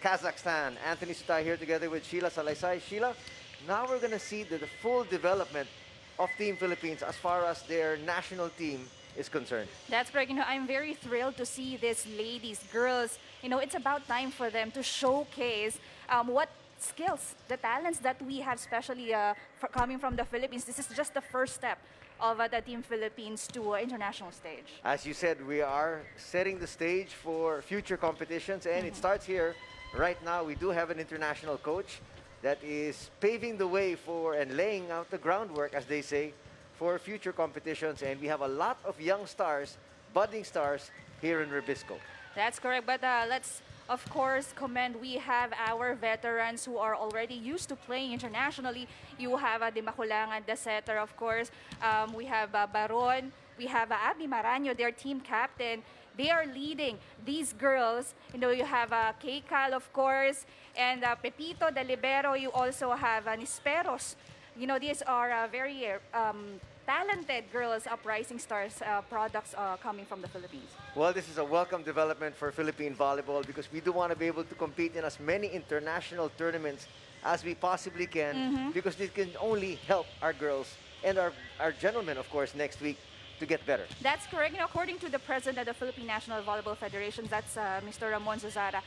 Kazakhstan. Anthony Sutai here together with Sheila Salaysay. Sheila, now we're going to see the full development of Team Philippines as far as their national team is concerned. That's correct. I'm very thrilled to see these ladies, girls. It's about time for them to showcase what skills, the talents that we have, especially coming from the Philippines. This is just the first step of the Team Philippines to international stage. As you said, we are setting the stage for future competitions, and it starts here right now. We do have an international coach that is paving the way for and laying out the groundwork, as they say, for future competitions. And we have a lot of young stars, budding stars, here in REBISCO. That's correct. But let's, of course, commend we have our veterans who are already used to playing internationally. You have Di Maculangan, the setter, of course. We have Baron. We have Abby Maraño, their team captain. They are leading these girls. You have Keikal, of course, and Pepito, the libero. You also have Nisperos. These are very talented girls, uprising stars products coming from the Philippines. Well, this is a welcome development for Philippine volleyball because we do want to be able to compete in as many international tournaments as we possibly can because this can only help our girls and our gentlemen, of course, next week to get better. That's correct. According to the president of the Philippine National Volleyball Federation, that's Mr. Ramon Zuzara,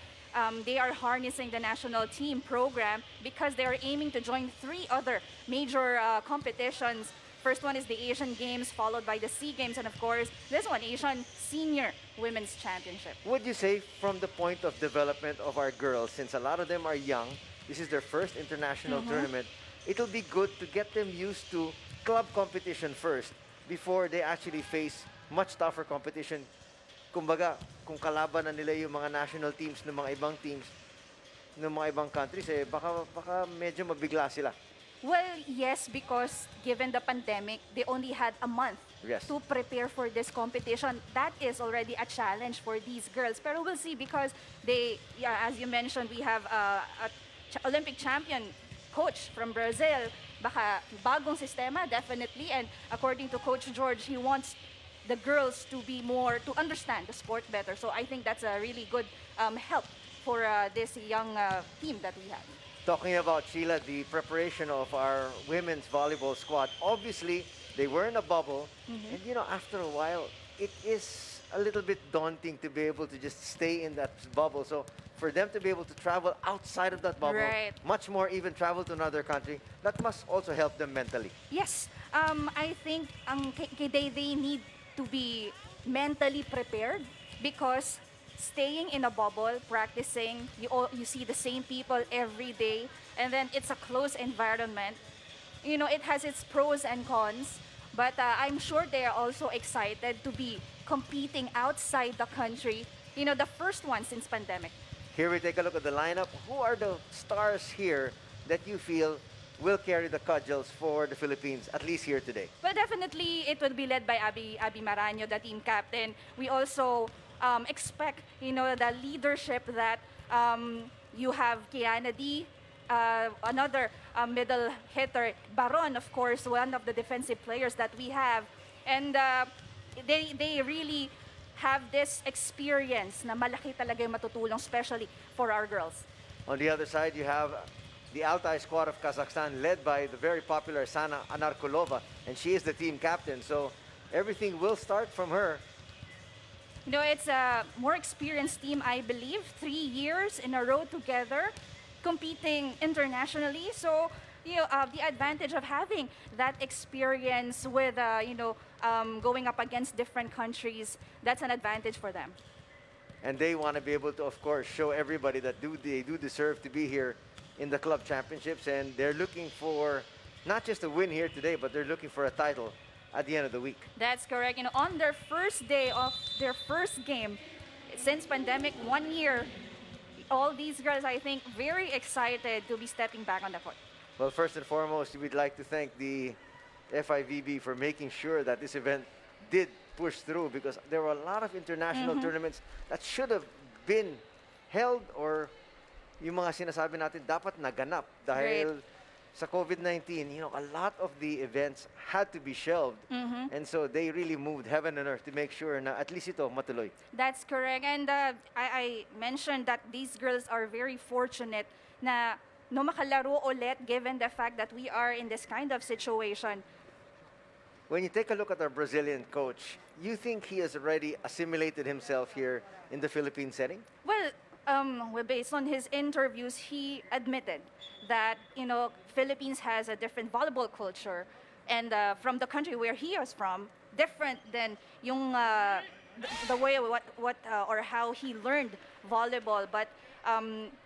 they are harnessing the national team program because they are aiming to join 3 other major competitions. First one is the Asian Games, followed by the SEA Games, and of course, this one, Asian Senior Women's Championship. Would you say from the point of development of our girls, since a lot of them are young, this is their first international tournament, it'll be good to get them used to club competition first before they actually face much tougher competition. Kumbaga, kung kalaban na nila yung mga national teams ng mga ibang teams ng mga ibang countries, baka medyo mabigla sila. Well, yes, because given the pandemic, they only had a month to prepare for this competition. That is already a challenge for these girls. Pero we'll see because they, as you mentioned, we have a Olympic champion coach from Brazil. Baka bagong sistema, definitely. And according to Coach George, he wants the girls to be more, to understand the sport better. So I think that's a really good help for this young team that we have. Talking about, Sheila, the preparation of our women's volleyball squad, obviously, they were in a bubble. And, after a while, it is a little bit daunting to be able to just stay in that bubble. So for them to be able to travel outside of that bubble, much more even travel to another country, that must also help them mentally. Yes. I think they need to be mentally prepared because staying in a bubble, practicing, you see the same people every day, and then it's a closed environment. It has its pros and cons, but I'm sure they are also excited to be competing outside the country, the first one since pandemic. Here we take a look at the lineup. Who are the stars here that you feel will carry the cudgels for the Philippines, at least here today? Well, definitely it will be led by Abby Maraño, the team captain. We also expect, the leadership that you have Kiana D, another middle hitter, Baron, of course, one of the defensive players that we have. And they really have this experience na malaki talaga yung matutulong, especially for our girls. On the other side, you have the ALTAY squad of Kazakhstan, led by the very popular Sana Anarkulova, and she is the team captain. So everything will start from her. It's a more experienced team, I believe. 3 years in a row together, competing internationally. So, the advantage of having that experience with, going up against different countries, that's an advantage for them. And they want to be able to, of course, show everybody that they do deserve to be here in the club championships. And they're looking for not just a win here today, but they're looking for a title at the end of the week. That's correct. On their first day of their first game since pandemic, 1 year, all these girls, I think, very excited to be stepping back on the court. Well, first and foremost, we'd like to thank the FIVB for making sure that this event did push through because there were a lot of international tournaments that should have been held or yung mga sinasabi natin dapat naganap dahil sa COVID-19, a lot of the events had to be shelved. And so they really moved heaven and earth to make sure na at least ito matuloy. That's correct. And I mentioned that these girls are very fortunate na no makalaro ulit given the fact that we are in this kind of situation. When you take a look at our Brazilian coach, you think he has already assimilated himself here in the Philippine setting? Well, based on his interviews, he admitted that Philippines has a different volleyball culture, and from the country where he is from, different than the way or how he learned volleyball. But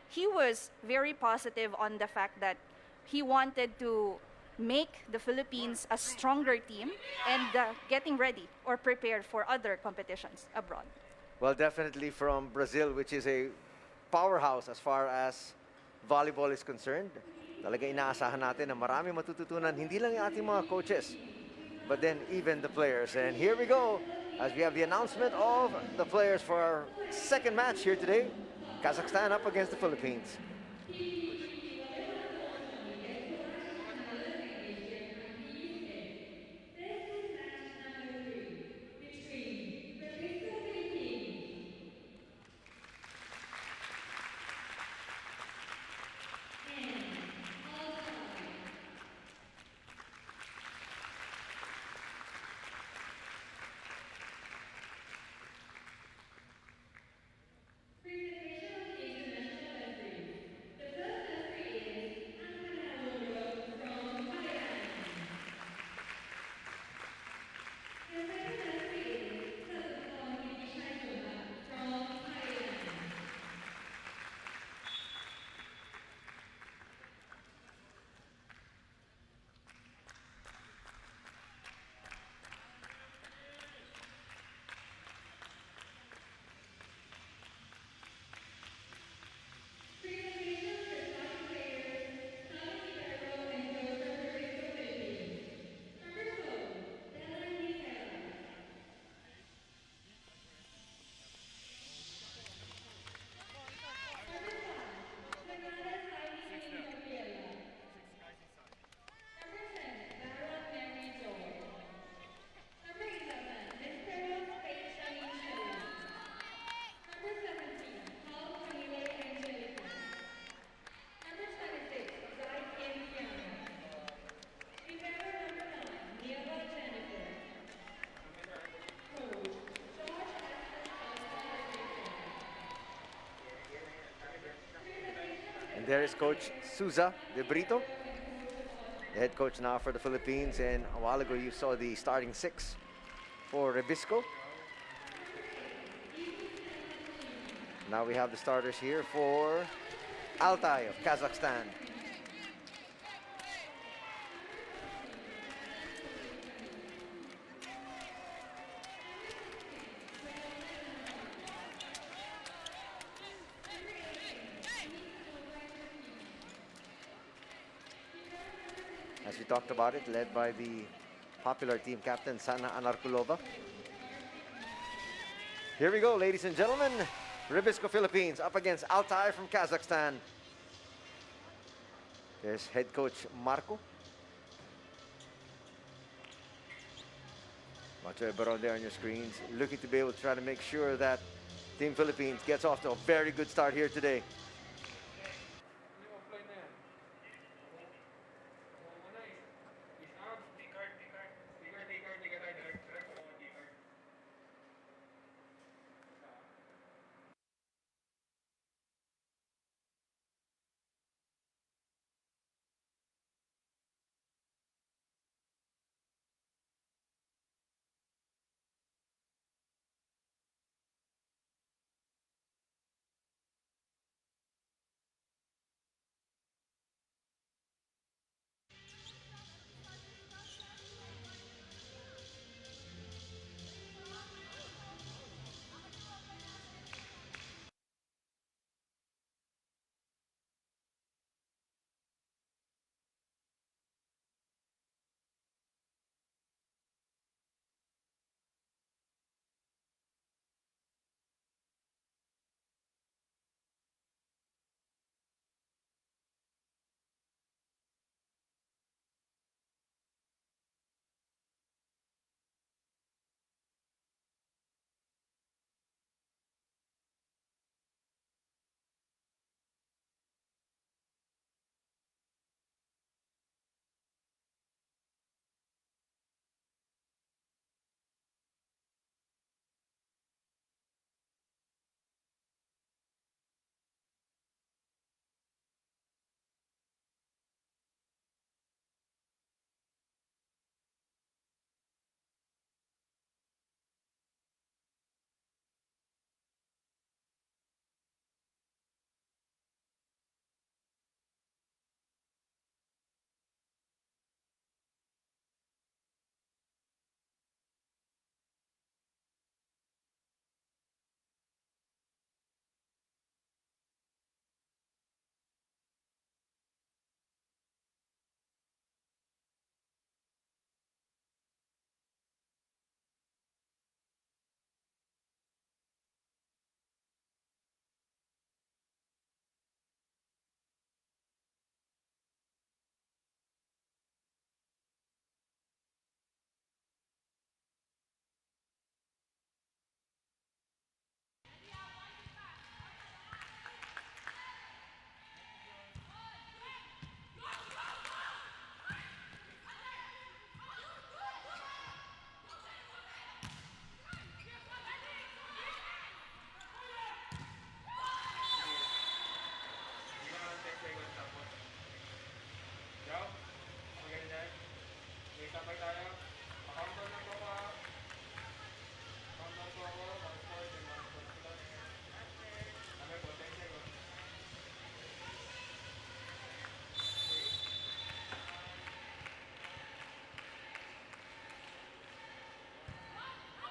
he was very positive on the fact that he wanted to make the Philippines a stronger team and getting ready or prepared for other competitions abroad. Well, definitely from Brazil, which is a powerhouse as far as volleyball is concerned. Talaga inaasahan natin na marami matututunan, hindi lang yung ating mga coaches, but then even the players. And here we go, as we have the announcement of the players for our second match here today. Kazakhstan up against the Philippines. And there is Coach Souza de Brito, the head coach now for the Philippines. And a while ago, you saw the starting six for REBISCO. Now we have the starters here for ALTAY of Kazakhstan. As we talked about it, led by the popular team captain, Sana Anarkulova. Here we go, ladies and gentlemen. REBISCO Philippines up against ALTAY from Kazakhstan. There's head coach Marco. Macho Baron there on your screens, looking to be able to try to make sure that Team Philippines gets off to a very good start here today.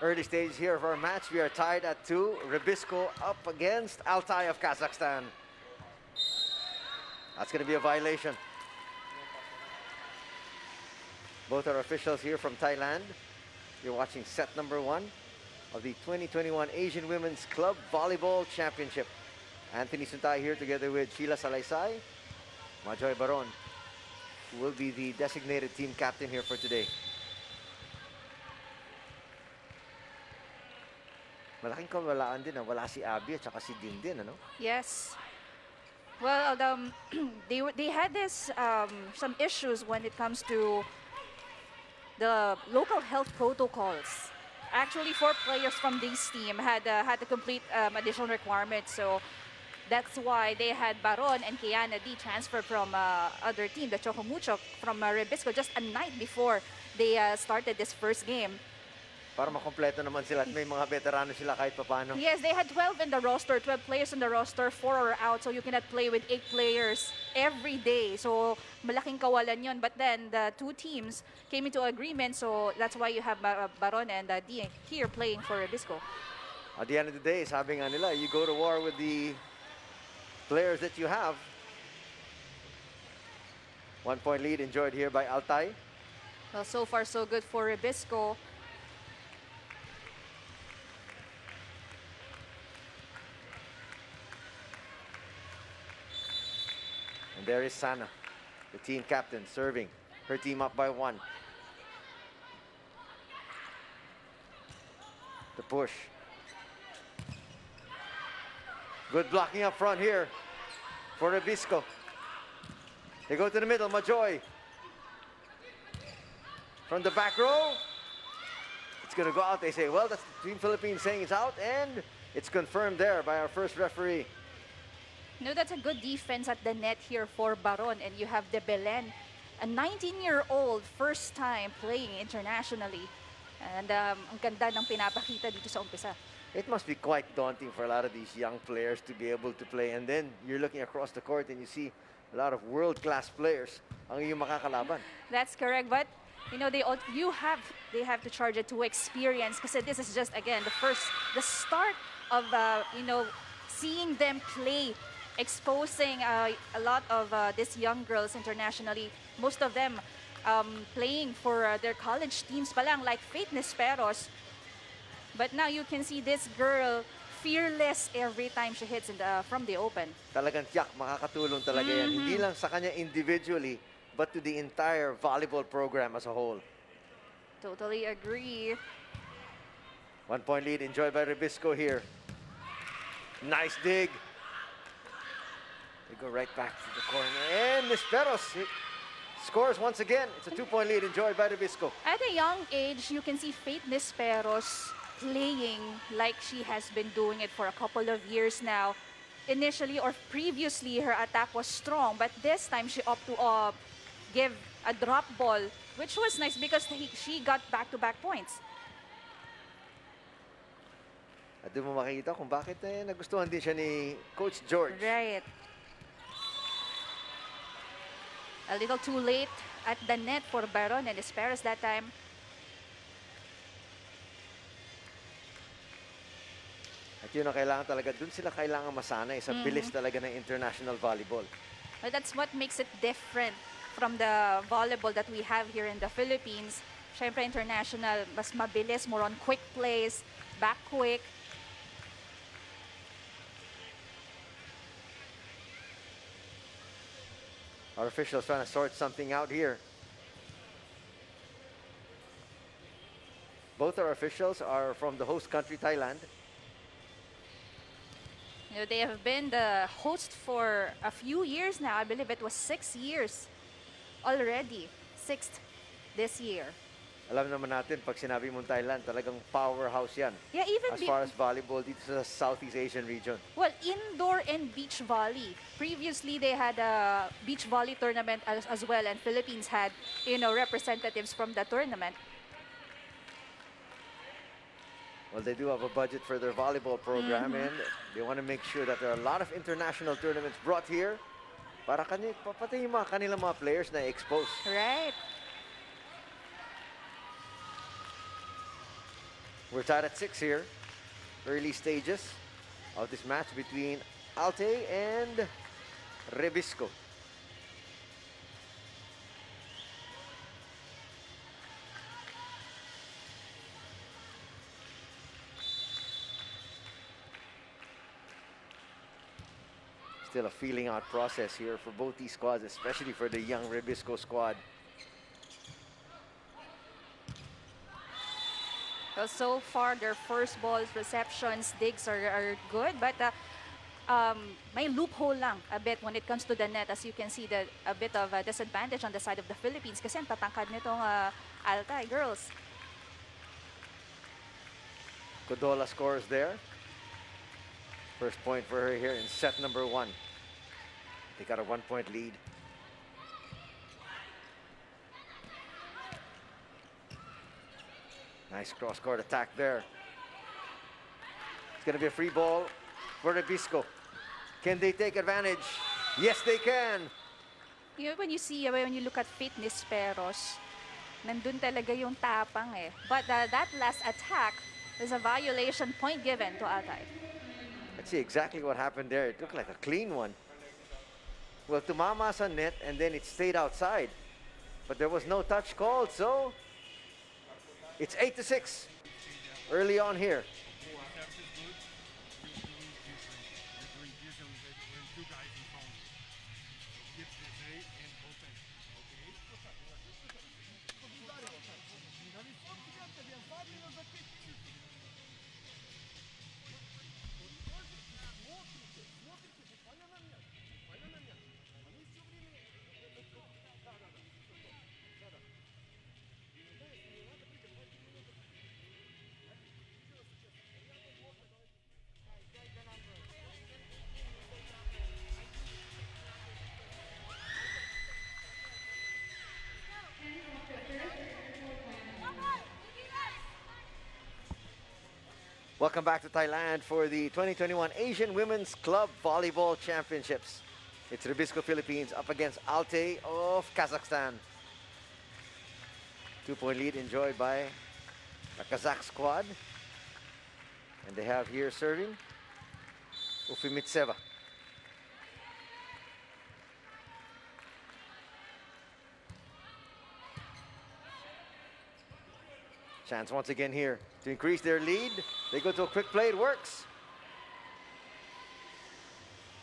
early stage here of our match. We are tied at 2. REBISCO up against ALTAY of Kazakhstan. That's going to be a violation. Both are officials here from Thailand. You're watching set number 1 of the 2021 Asian Women's Club Volleyball Championship. Anthony Suntay here together with Sheila Salaysay, Majoy Baron, who will be the designated team captain here for today. Malaking kawalaan din, wala si Abby at saka si Dindin, ano? Yes. Well, they had this some issues when it comes to the local health protocols. Actually, 4 players from this team had to complete additional requirements, so that's why they had Baron and Kiana D transfer from other team, the Chocomucho, from REBISCO just a night before they started this first game. Para makompleto naman sila at may mga veterano sila kahit papano. Yes, they had 12 in the roster, 12 players in the roster, 4 are out, so you cannot play with 8 players every day. So, malaking kawalan yun. But then, the 2 teams came into agreement, so that's why you have Baron and D here playing for REBISCO. At the end of the day, sabi nga nila, you go to war with the players that you have. 1-point lead enjoyed here by ALTAY. Well, so far so good for REBISCO. And there is Sana, the team captain, serving her team up by 1. The push. Good blocking up front here for REBISCO. They go to the middle, Majoy. From the back row, it's going to go out. They say, well, that's Team Philippines saying it's out, and it's confirmed there by our first referee. No, that's a good defense at the net here for Baron, and you have De Belen, a 19-year-old, first time playing internationally. And ang ganda ng pinapakita dito sa umpisa. It must be quite daunting for a lot of these young players to be able to play. And then you're looking across the court and you see a lot of world-class players ang iyong makakalaban. That's correct, but you know they have to charge it to experience, because this is just again the start of seeing them play, exposing a lot of these young girls internationally. Most of them playing for their college teams pa lang, like Faith Nesperos. But now you can see this girl fearless every time she hits from the open. Talagang tiyak, makakatulong talaga yan. Hindi lang sa kanya individually, but to the entire volleyball program as a whole. Totally agree. 1-point lead enjoyed by REBISCO here. Nice dig. They go right back to the corner. And Nesperos scores once again. It's a 2-point lead enjoyed by REBISCO. At a young age, you can see Faith Nesperos playing like she has been doing it for a couple of years now. Initially or previously, her attack was strong, but this time she opted to give a drop ball, which was nice because she got back-to-back points. At doon mo makikita kung bakit nagustuhan din siya ni Coach George. Right. A little too late at the net for Baron and Esperas that time. At yun ang kailangan talaga. Doon sila kailangan masanay sa bilis talaga ng international volleyball. But that's what makes it different from the volleyball that we have here in the Philippines. Syempre international, mas mabilis, more on quick plays, back quick. Our officials trying to sort something out here. Both our officials are from the host country, Thailand. You know, they have been the host for a few years now. I believe it was 6 years already. 6th this year. Alam naman natin, pag sinabi mong Thailand, talagang powerhouse yan. Yeah, even as far as volleyball dito sa Southeast Asian region. well, indoor and beach volley. Previously, they had a beach volley tournament as well, and Philippines had, representatives from the tournament. Well, they do have a budget for their volleyball program, and they want to make sure that there are a lot of international tournaments brought here para pati yung kanilang mga players na expose. Right. We're tied at 6 here. Early stages of this match between ALTAY and REBISCO. Still a feeling out process here for both these squads, especially for the young REBISCO squad. Well, so far, their first balls, receptions, digs are good, but may loophole lang a bit when it comes to the net. As you can see, a bit of a disadvantage on the side of the Philippines kasi ang tatangkad nitong ALTAY girls. Codola scores there. First point for her here in set number 1. They got a 1-point lead. Nice cross-court attack there. It's going to be a free ball for REBISCO. Can they take advantage? Yes, they can. You know, when you look at fitness peros, nandun talaga yung tapang eh. But that last attack is a violation point given to ALTAY. Let's see exactly what happened there. It looked like a clean one. Well, tumama sa net and then it stayed outside. But there was no touch called, so it's 8-6 early on here. Welcome back to Thailand for the 2021 Asian Women's Club Volleyball Championships. It's REBISCO Philippines up against ALTAY of Kazakhstan. 2-point lead enjoyed by the Kazakh squad. And they have here serving Ufimitseva. Chance once again here to increase their lead. They go to a quick play, it works.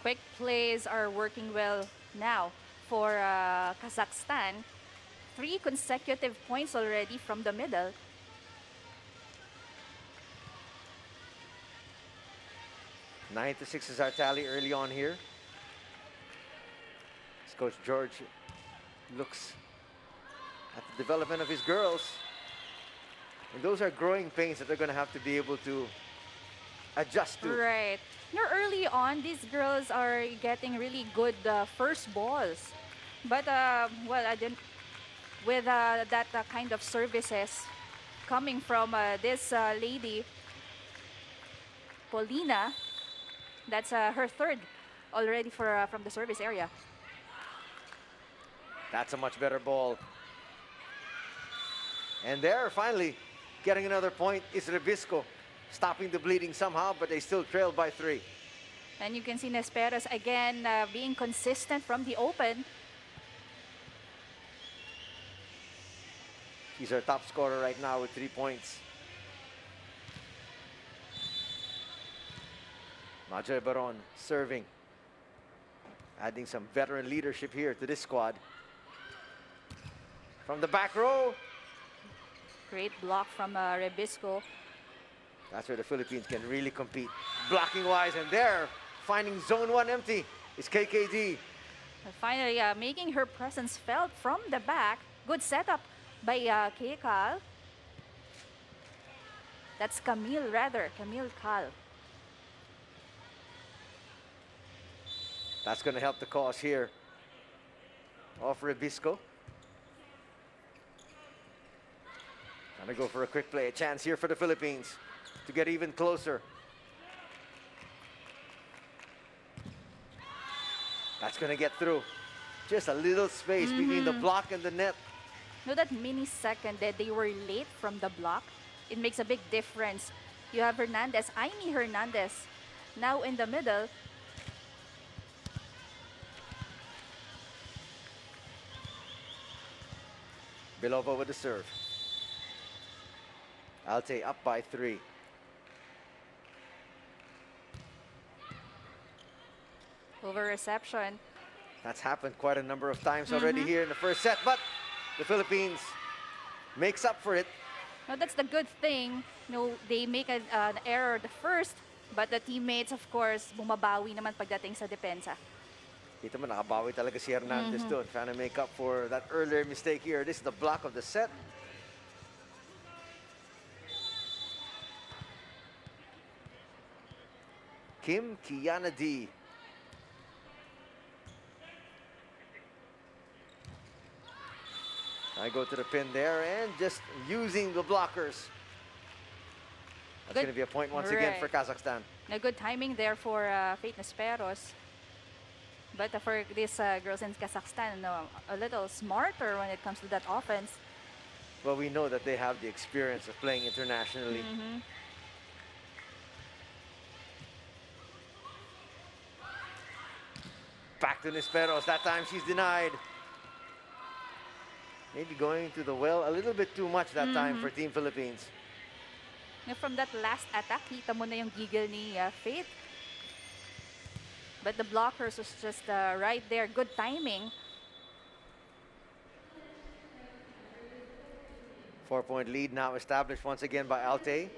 Quick plays are working well now for Kazakhstan. 3 consecutive points already from the middle. Nine to 6 is our tally early on here. As Coach George looks at the development of his girls. And those are growing pains that they're going to have to be able to adjust to. Right. You know, early on, these girls are getting really good first balls. But, well, I didn't... With that kind of services coming from this lady, Paulina, that's her third already for from the service area. That's a much better ball. And there, finally, getting another point is REBISCO, stopping the bleeding somehow, but they still trail by 3. And you can see Nesperas again being consistent from the open. He's our top scorer right now with 3 points. Majoy Baron serving, adding some veteran leadership here to this squad. From the back row. Great block from REBISCO. That's where the Philippines can really compete. Blocking wise, and there, finding zone 1 empty, is KKD. And finally, making her presence felt from the back. Good setup by Kal. That's Camille Cal. That's going to help the cause here of REBISCO. Gonna go for a quick play. A chance here for the Philippines to get even closer. That's gonna get through. Just a little space between the block and the net. You know that mini second that they were late from the block? it makes a big difference. You have Hernandez, Aimee Hernandez, now in the middle. Belova with the serve. ALTAY up by 3. Over reception. That's happened quite a number of times already here in the first set, but the Philippines makes up for it. No, that's the good thing. No, they make an error the first, but the teammates, of course, bumabawi naman pagdating sa depensa. Kita mo, nakabawi talaga si Hernandez doon, trying to make up for that earlier mistake here. This is the block of the set. Kim Kiana D. I go to the pin there and just using the blockers. That's going to be a point once again for Kazakhstan. A good timing there for Fate Nesperos. But for these girls in Kazakhstan, a little smarter when it comes to that offense. Well, we know that they have the experience of playing internationally. Back to Nesperos. That time she's denied. Maybe going to the well a little bit too much that time for Team Philippines. From that last attack, kita mo na yung giggle ni Fate. But the blockers was just right there. Good timing. 4-point lead now established once again by ALTAY.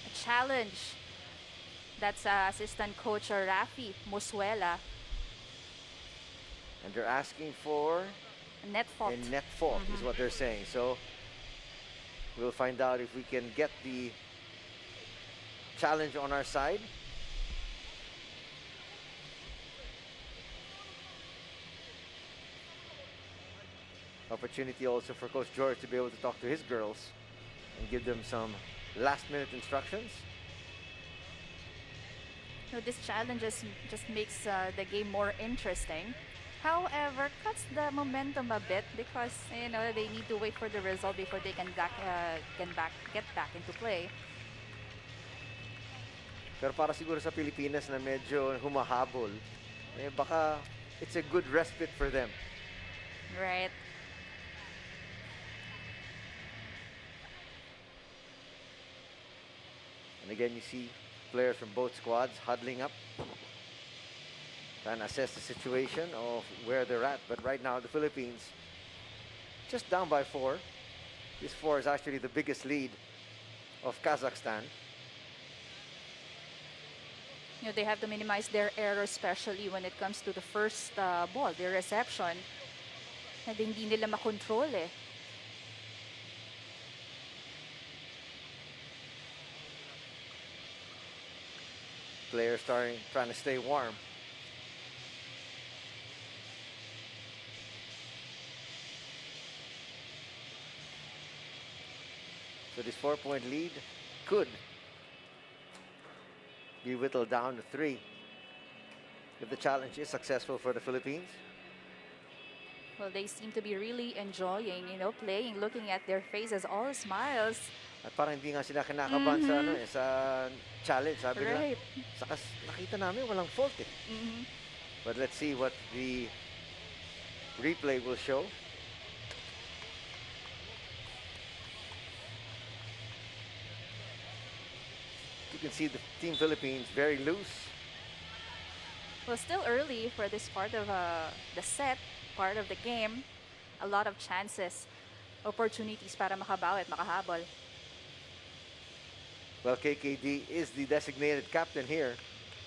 A challenge. That's assistant coach Rafi Musuela. And they're asking for Net fault. a net fault is what they're saying. So we'll find out if we can get the challenge on our side. Opportunity also for Coach George to be able to talk to his girls and give them some last-minute instructions. No, this challenge just makes the game more interesting. However, cuts the momentum a bit because they need to wait for the result before they can get back into play. Pero para siguro sa Pilipinas na medyo humahabol, baka it's a good respite for them. Right. And again, you see players from both squads huddling up, trying to assess the situation of where they're at. But right now, the Philippines just down by 4. This 4 is actually the biggest lead of Kazakhstan. They have to minimize their error, especially when it comes to the first ball, their reception. Na hindi nila makontrol eh. Players trying to stay warm. So this 4-point lead could be whittled down to 3 if the challenge is successful for the Philippines. Well, they seem to be really enjoying, playing, looking at their faces, all smiles. At parang hindi nga sila kinakabahan sa challenge. Sabi nila, sakas nakita namin walang fault eh. But let's see what the replay will show. You can see the Team Philippines very loose. Well, still early for this part of the set, part of the game. A lot of chances, opportunities para makabawi at makahabol. Well, KKD is the designated captain here.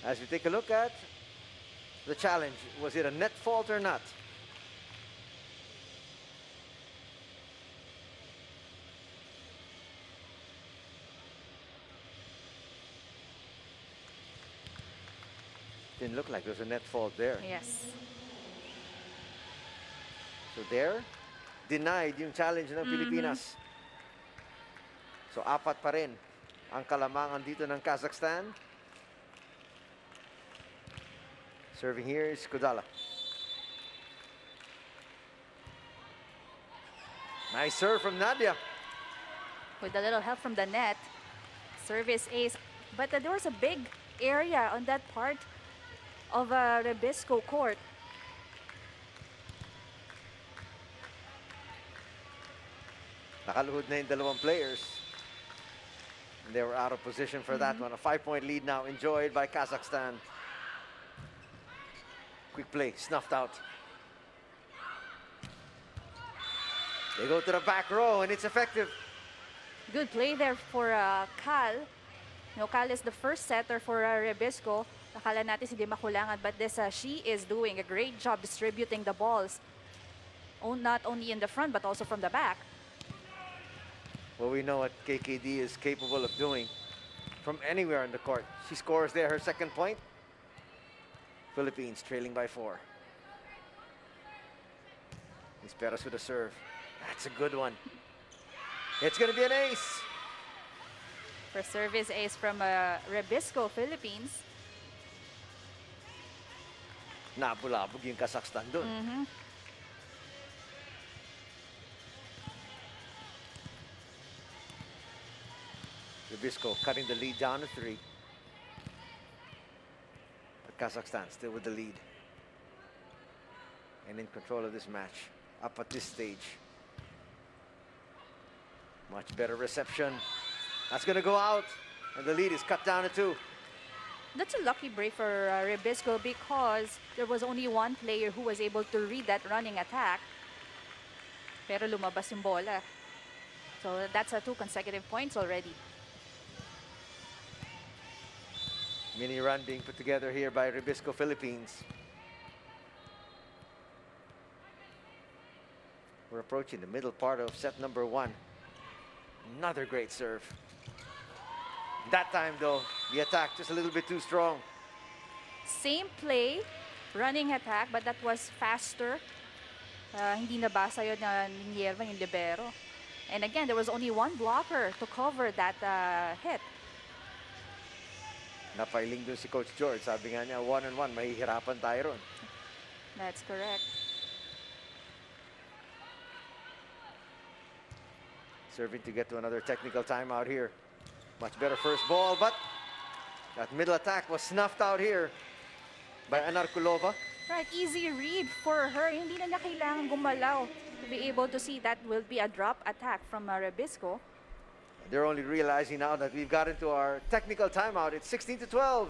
As we take a look at the challenge, was it a net fault or not? Didn't look like there was a net fault there. Yes. So there, denied yung challenge ng Pilipinas. So 4 pa rin ang kalamangan dito ng Kazakhstan. Serving here is Kodala. Nice serve from Nadia. With a little help from the net. Service ace. But there was a big area on that part of REBISCO court. Nakaluhod na yung dalawang players. And they were out of position for that one. A 5-point lead now enjoyed by Kazakhstan. Quick play, snuffed out. They go to the back row, and it's effective. Good play there for Cal. No, Cal is the first setter for REBISCO. Nakala natin si Di Makulangan, but this she is doing a great job distributing the balls. Not only in the front, but also from the back. Well, we know what KKD is capable of doing from anywhere on the court. She scores there her second point. Philippines trailing by 4. Isperas with a serve. That's a good one. It's going to be an ace. For service ace from REBISCO Philippines. Nabulabog yung Kazakhstan dun. REBISCO cutting the lead down to 3. But Kazakhstan still with the lead. And in control of this match. Up at this stage. Much better reception. That's going to go out. And the lead is cut down to 2. That's a lucky break for REBISCO because there was only one player who was able to read that running attack. Pero lumabas yung bola. So that's 2 consecutive points already. Mini run being put together here by REBISCO Philippines. We're approaching the middle part of set number 1. Another great serve. That time, though, the attack just a little bit too strong. Same play, running attack, but that was faster. Hindi nabasa yun na Nierva, yung libero. And again, there was only one blocker to cover that hit. Napailing dun si Coach George. Sabi nga niya, 1-on-1, mahihirapan tayo ron. That's correct. Serving to get to another technical timeout here. Much better first ball, but that middle attack was snuffed out here by Anarkulova. Right, easy read for her. Hindi na niya kailangan gumalaw to be able to see that will be a drop attack from REBISCO. They're only realizing now that we've got into our technical timeout. It's 16-12.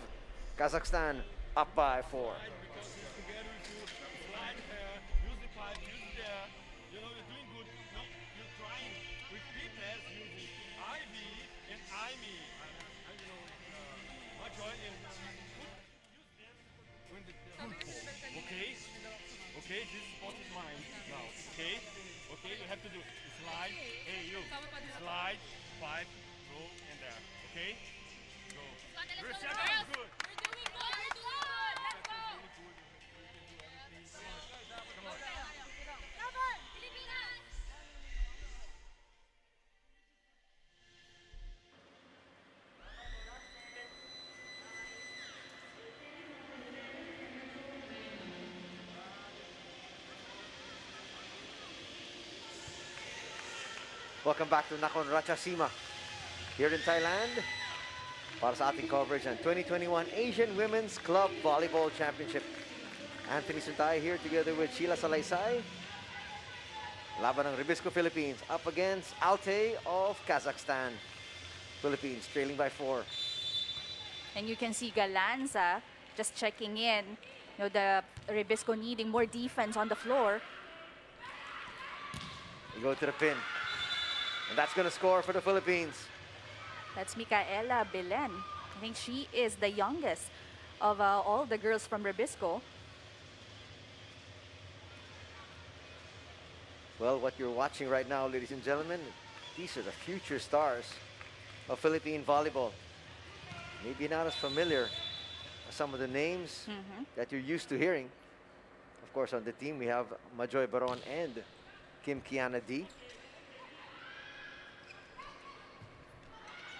Kazakhstan up by 4. Okay, this spot is mine now. Okay, okay, you have to do slide. Hey, you slide 5, go and there. Okay, go. Good. We're doing good. Let's go. Come on. Cover. Pilipinas. Welcome back to Nakhon Ratchasima here in Thailand para sa ating coverage ng 2021 Asian Women's Club Volleyball Championship. Anthony Suntay here together with Sheila Salaysay. Laban ng REBISCO Philippines up against ALTAY of Kazakhstan. Philippines trailing by 4. And you can see Galanza just checking in. You know, the REBISCO needing more defense on the floor. We go to the pin. And that's going to score for the Philippines. That's Micaela Belen. I think she is the youngest of all the girls from REBISCO. Well, what you're watching right now, ladies and gentlemen, these are the future stars of Philippine volleyball. Maybe not as familiar as some of the names that you're used to hearing. Of course, on the team, we have Majoy Baron and Kim Kiana D.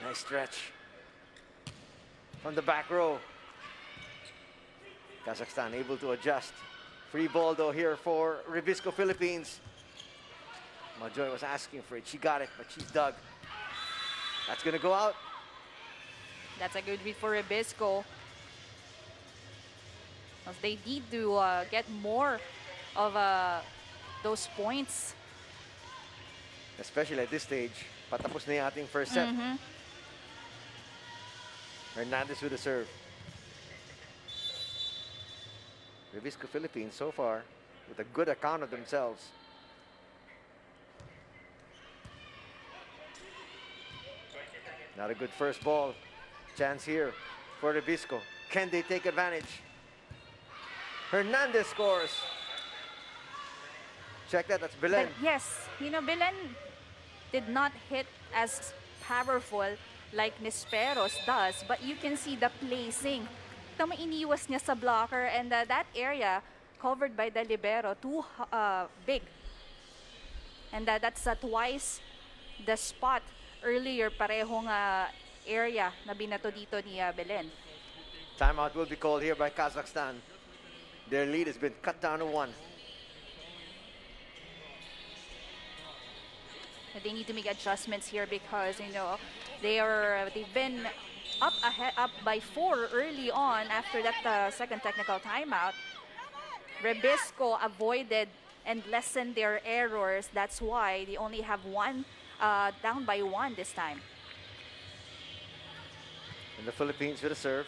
Nice stretch from the back row. Kazakhstan able to adjust. Free ball though here for REBISCO Philippines. Maljoy was asking for it. She got it, but she's dug. That's going to go out. That's a good read for REBISCO. As they need to get more of those points. Especially at this stage. Patapos na yung ating first set. Hernandez with the serve. REBISCO Philippines so far with a good account of themselves. Not a good first ball. Chance here for REBISCO. Can they take advantage? Hernandez scores. Check that, that's Belen. But yes, you know, Belen did not hit as powerful like Nisperos does, but you can see the placing. Tama, iniwas niya sa blocker, and that area covered by the libero, too big. And that's twice the spot earlier, parehong area na binato dito ni Belen. Timeout will be called here by Kazakhstan. Their lead has been cut down to 1. They need to make adjustments here because, you know, they've been up by 4 early on after that second technical timeout. REBISCO avoided and lessened their errors. That's why they only have down by 1 this time. And the Philippines with a serve.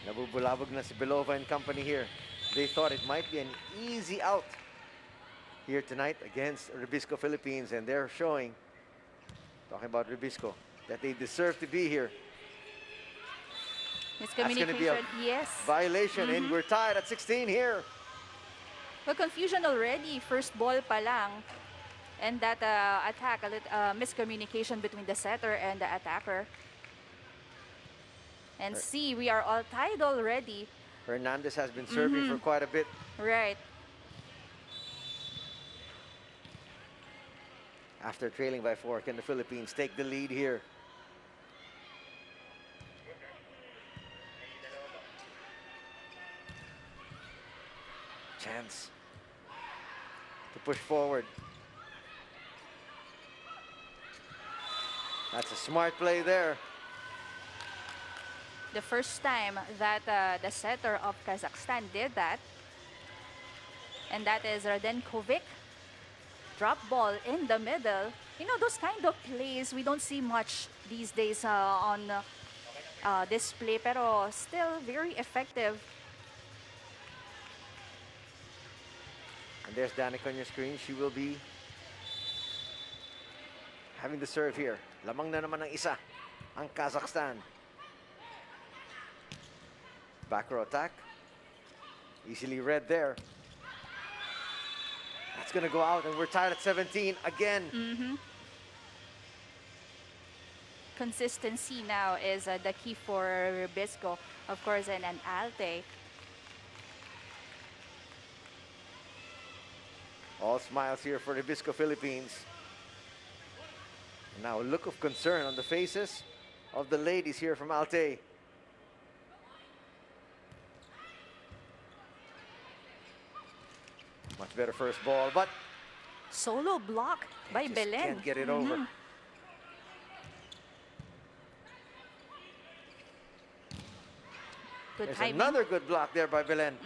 Nabubulabog na si Belova and company here. They thought it might be an easy out here tonight against REBISCO Philippines, and they're showing, talking about REBISCO, that they deserve to be here. That's going to be a yes. violation, and we're tied at 16 here. Well, confusion already. First ball pa lang. And that attack, a little miscommunication between the setter and the attacker. And see, we are all tied already. Hernandez has been serving for quite a bit. Right. After trailing by 4, can the Philippines take the lead here? Chance to push forward. That's a smart play there. The first time that the setter of Kazakhstan did that. And that is Radenkovic. Drop ball in the middle. You know, those kind of plays, we don't see much these days on display, pero still very effective. And there's Danica on your screen. She will be having the serve here. Lamang na naman ng isa ang Kazakhstan. Back row attack. Easily read there. That's going to go out, and we're tied at 17 again. Consistency now is the key for REBISCO, of course, and ALTAY. All smiles here for REBISCO Philippines. Now a look of concern on the faces of the ladies here from ALTAY. Much better first ball, but Solo block by just Belen. can't get it over. Good There's timing. another good block there by Belen.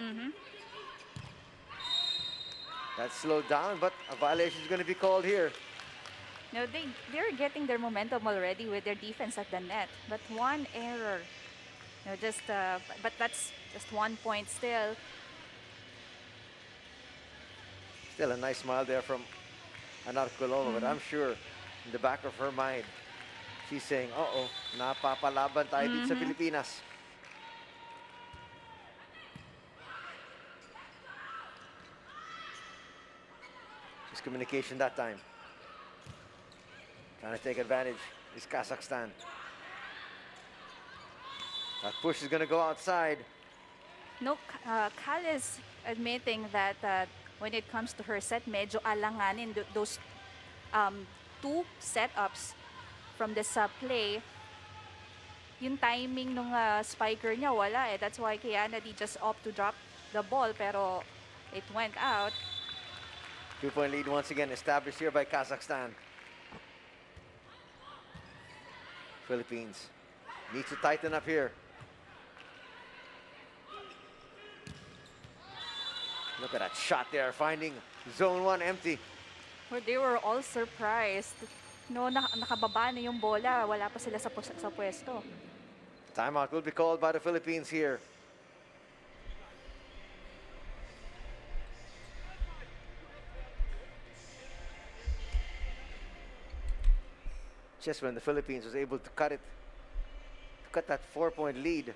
That's slowed down, but a violation is going to be called here. No, they're getting their momentum already with their defense at the net. But one error. No, but that's just 1 point still. Still a nice smile there from Anarkulova, but I'm sure in the back of her mind, she's saying, uh-oh, napapalaban tayo dito sa Pilipinas. Miscommunication that time. Trying to take advantage is Kazakhstan. That push is going to go outside. No, Kal is admitting that when it comes to her set, medyo alanganin those 2 setups from this play. Yung timing ng spiker niya, wala eh. That's why Kiana just opt to drop the ball, pero it went out. 2-point lead once again established here by Kazakhstan. Philippines needs to tighten up here. Look at that shot there, finding zone 1 empty. Where they were all surprised. No, nakababa na yung bola. Wala pa sila sa pwesto. Timeout will be called by the Philippines here. Just when the Philippines was able to cut that 4-point lead.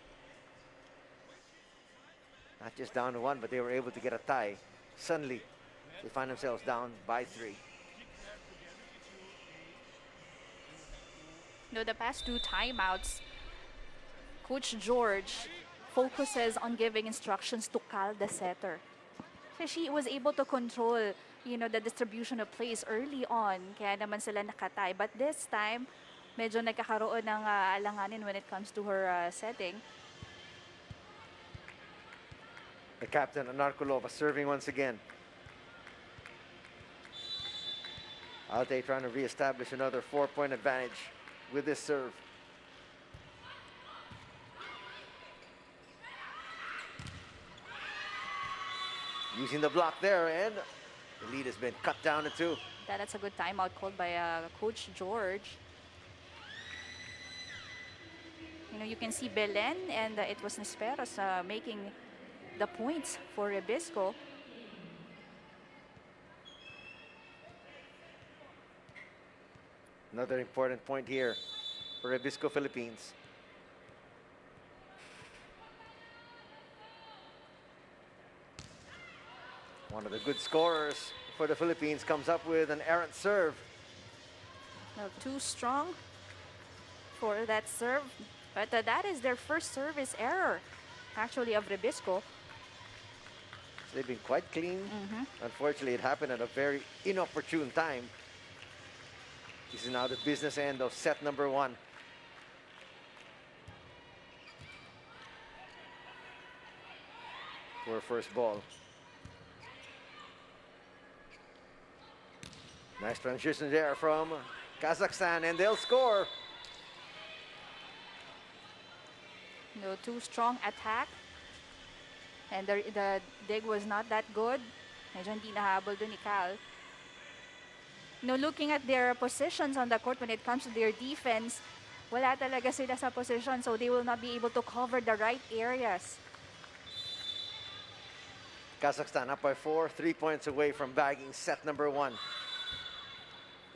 Not just down to 1, but they were able to get a tie. Suddenly, they find themselves down by 3. No, the past 2 timeouts, Coach George focuses on giving instructions to Cal, the setter. So she was able to control, the distribution of plays early on. Kaya naman sila nakatay. But this time, medyo nagkakaroon ng alanganin when it comes to her setting. The captain, Anarkulova, serving once again. ALTAY trying to reestablish another 4-point advantage with this serve. Using the block there, and the lead has been cut down to 2. That's a good timeout called by Coach George. You can see Belen, and it was Nisperos making the points for REBISCO. Another important point here for REBISCO Philippines. One of the good scorers for the Philippines comes up with an errant serve. Now, too strong for that serve. But that is their first service error, actually, of REBISCO. They've been quite clean. Unfortunately, it happened at a very inopportune time. This is now the business end of set number 1. For a first ball. Nice transition there from Kazakhstan, and they'll score. No, too strong attack. And the dig was not that good. Medyo hindi nahabol dun ni Cal. Looking at their positions on the court when it comes to their defense, wala talaga sila sa position, so they will not be able to cover the right areas. Kazakhstan up by 4, 3 points away from bagging set number 1.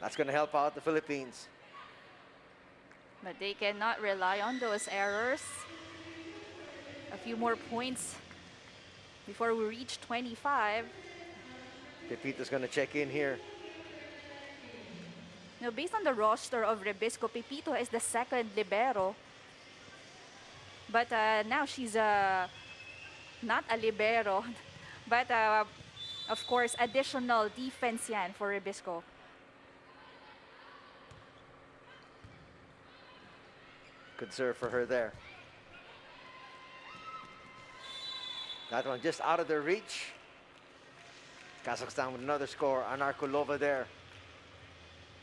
That's going to help out the Philippines. But they cannot rely on those errors. A few more points before we reach 25. Pepito's going to check in here. Now, based on the roster of REBISCO, Pepito is the second libero. But now she's not a libero. But, of course, additional defense yan for REBISCO. Good serve for her there. That one just out of their reach. Kazakhstan with another score. Anarkulova there.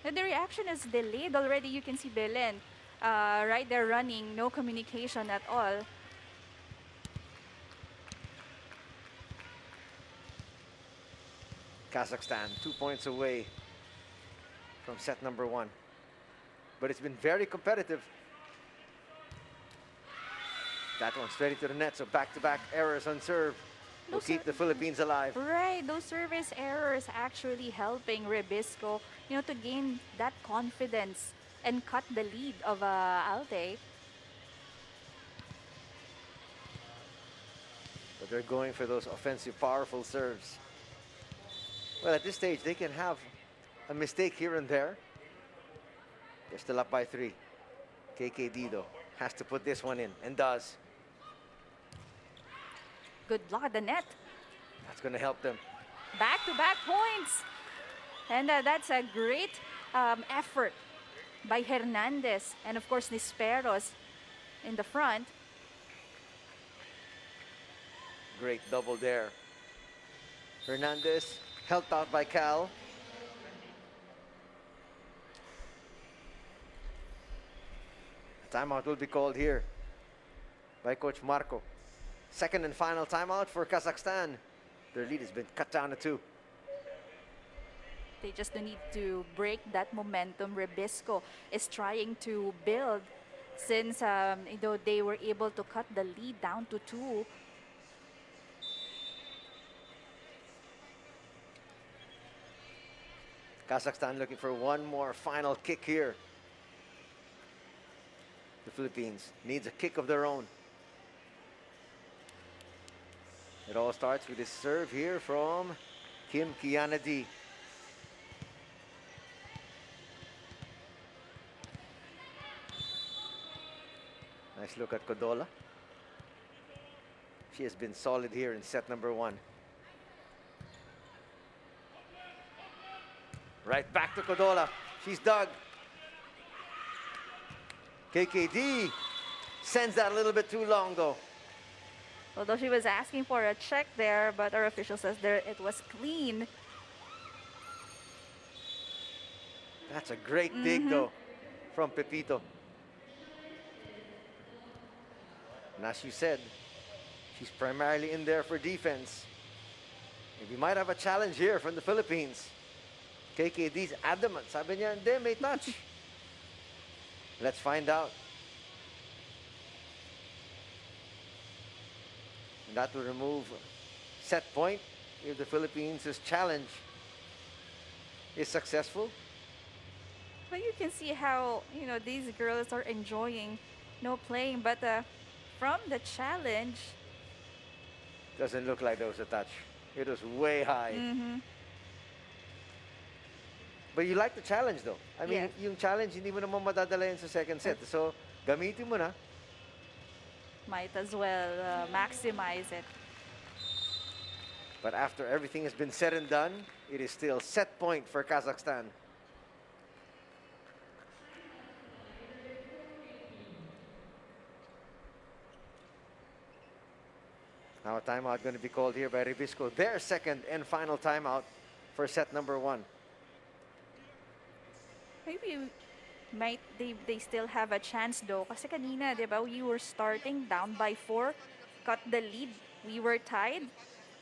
And the reaction is delayed already. You can see Belen right there running. No communication at all. Kazakhstan 2 points away from set number 1. But it's been very competitive. That one's straight to the net, so back-to-back errors on serve will keep the Philippines alive. Right, those service errors actually helping REBISCO, to gain that confidence and cut the lead of ALTAY. But they're going for those offensive, powerful serves. Well, at this stage, they can have a mistake here and there. They're still up by 3. KK Dido has to put this one in, and does. Good block at the net. That's going to help them. Back-to-back points. And that's a great effort by Hernandez. And, of course, Nisperos in the front. Great double there. Hernandez Helped out by Cal. A timeout will be called here by Coach Marco. Second and final timeout for Kazakhstan. Their lead has been cut down to 2. They just need to break that momentum REBISCO is trying to build since they were able to cut the lead down to 2. Kazakhstan looking for one more final kick here. The Philippines needs a kick of their own. It all starts with this serve here from Kim Kianadi. Nice look at Kodola. She has been solid here in set number 1. Right back to Kodola. She's dug. KKD sends that a little bit too long though. Although she was asking for a check there, but our official says there it was clean. That's a great dig though from Pepito. And as you said, she's primarily in there for defense. And we might have a challenge here from the Philippines. KKD's adamant. Sabi niya, hindi, may touch. Let's find out. And that will remove set point if the Philippines' challenge is successful. But you can see how, these girls are enjoying, playing. But from the challenge, Doesn't look like there was a touch. It was way high. But you like the challenge though. I mean, Yes. yung challenge, hindi mo naman madadala yun sa second set. So, gamitin mo na. might as well maximize it. But after everything has been said and done, it is still set point for Kazakhstan. Now a timeout going to be called here by REBISCO. Their second and final timeout for set number 1. Maybe they still have a chance though. Kasi kanina, di ba, we were starting down by 4, got the lead, we were tied.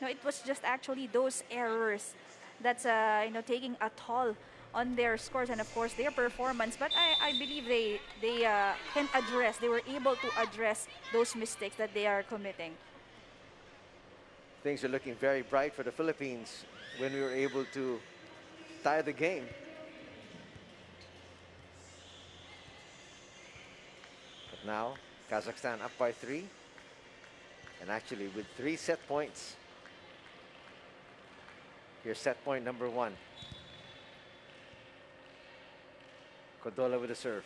No, it was just actually those errors that's taking a toll on their scores and of course their performance. But I believe they can address. They were able to address those mistakes that they are committing. Things are looking very bright for the Philippines when we were able to tie the game. But now, Kazakhstan up by 3. And actually with 3 set points. Here's set point number 1. Kodola with a serve.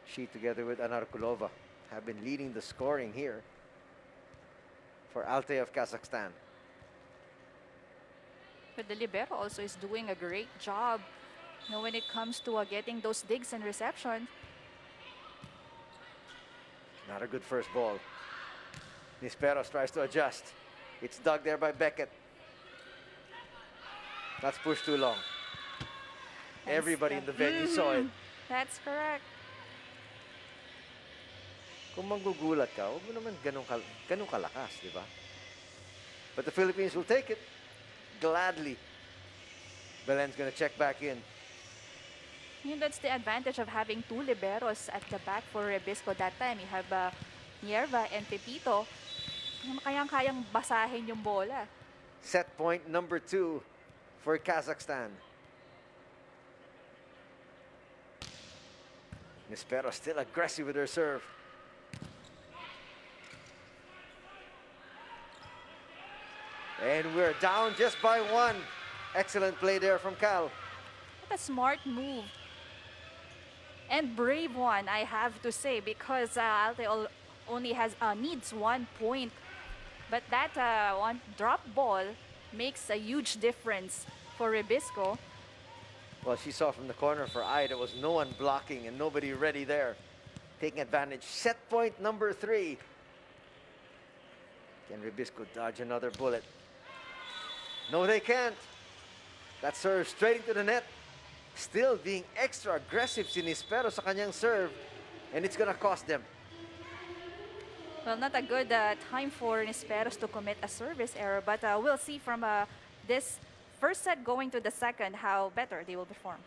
She together with Anarkulova have been leading the scoring here for ALTAY of Kazakhstan. But the libero also is doing a great job when it comes to getting those digs and reception. Not a good first ball. Nisperos tries to adjust. It's dug there by Beckett. That's pushed too long. Everybody in the venue saw it. That's correct. Kung manggugulat ka, huwag mo naman ganun kalakas, di ba? But the Philippines will take it gladly. Belen's gonna check back in. That's the advantage of having 2 liberos at the back for REBISCO that time. You have Nierva and Pepito. Kayang-kayang basahin yung bola. Set point number 2 for Kazakhstan. Nispero still aggressive with her serve. And we're down just by 1. Excellent play there from Cal. What a smart move. And brave one, I have to say, because ALTAY only needs 1 point. But that one drop ball makes a huge difference for REBISCO. Well, she saw from the corner for eye there was no one blocking and nobody ready there. Taking advantage. Set point number 3. Can REBISCO dodge another bullet? No, they can't. That serve straight into the net. Still being extra aggressive si Nispero sa kanyang serve. And it's gonna cost them. Well, not a good time for Nisperos to commit a service error, but we'll see from this first set going to the second how better they will perform.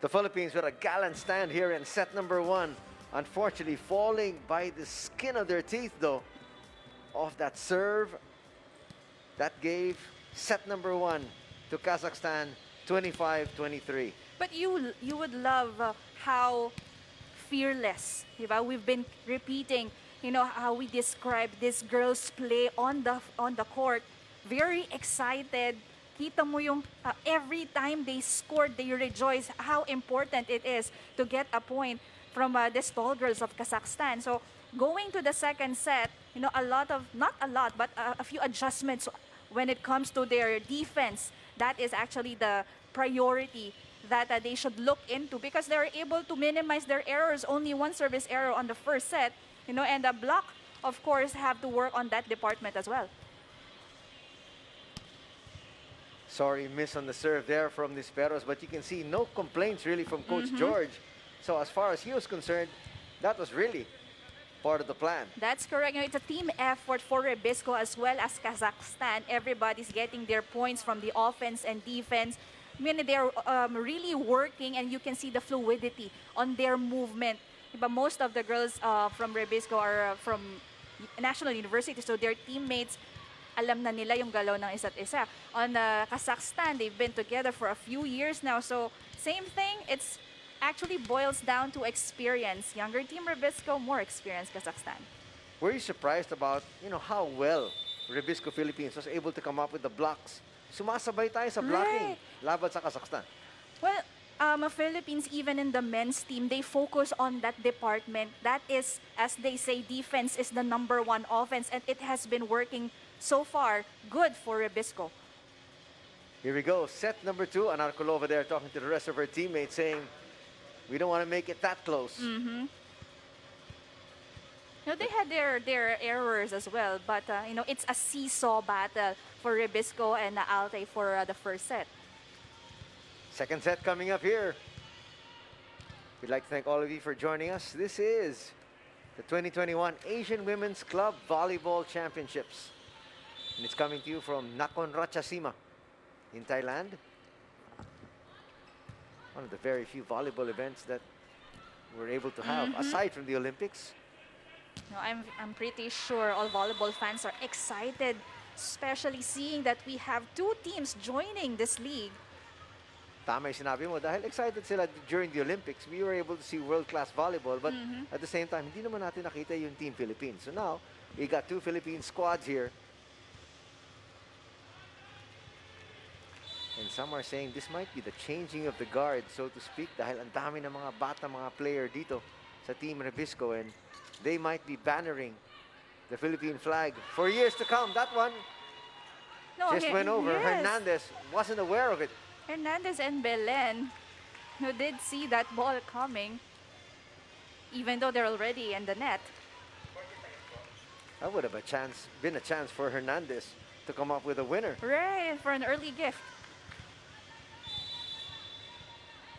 The Philippines with a gallant stand here in set number 1. Unfortunately, falling by the skin of their teeth, though, off that serve. That gave set number 1 to Kazakhstan, 25-23. But you would love how fearless, diba? We've been repeating, how we describe this girls' play on the court. Very excited. Kita mo yung every time they scored, they rejoice how important it is to get a point from these tall girls of Kazakhstan. So going to the second set, not a lot, but a few adjustments when it comes to their defense. That is actually the priority that they should look into because they're able to minimize their errors. Only one service error on the first set, and the block, of course, have to work on that department as well. Sorry, miss on the serve there from Nisperos, but you can see no complaints really from Coach George. So as far as he was concerned, that was really part of the plan. That's correct. It's a team effort for REBISCO as well as Kazakhstan. Everybody's getting their points from the offense and defense. I mean, they're really working, and you can see the fluidity on their movement. But most of the girls from REBISCO are from national university, so their teammates, alam na nila yung galaw ng isa't isa. On Kazakhstan, they've been together for a few years now. So same thing, it's actually boils down to experience. Younger team REBISCO, more experienced Kazakhstan. Were you surprised about, how well REBISCO Philippines was able to come up with the blocks? Sumasabay tayo sa blocking laban sa Kazakhstan. Well, Philippines, even in the men's team, they focus on that department. That is, as they say, defense is the #1 offense, and it has been working so far good for REBISCO. Here we go, set number 2. Anarkulova there talking to the rest of her teammates saying, we don't want to make it that close. They had their errors as well, but it's a seesaw battle for REBISCO and ALTAY for the first set. Second set coming up here. We'd like to thank all of you for joining us. This is the 2021 Asian Women's Club Volleyball Championships. And it's coming to you from Nakhon Ratchasima in Thailand. One of the very few volleyball events that we're able to have, aside from the Olympics. No, I'm pretty sure all volleyball fans are excited, especially seeing that we have 2 teams joining this league. Tama yung sinabi mo, dahil excited sila during the Olympics, we were able to see world-class volleyball, but at the same time, hindi naman natin nakita yung Team Philippines. So now, we got 2 Philippine squads here. And some are saying this might be the changing of the guard, so to speak, dahil ang dami ng mga bata, mga player dito sa Team REBISCO, and they might be bannering the Philippine flag for years to come. That one just went over. Yes. Hernandez wasn't aware of it. Hernandez and Belen, who did see that ball coming, even though they're already in the net. That would have been a chance for Hernandez to come up with a winner. Right, for an early gift.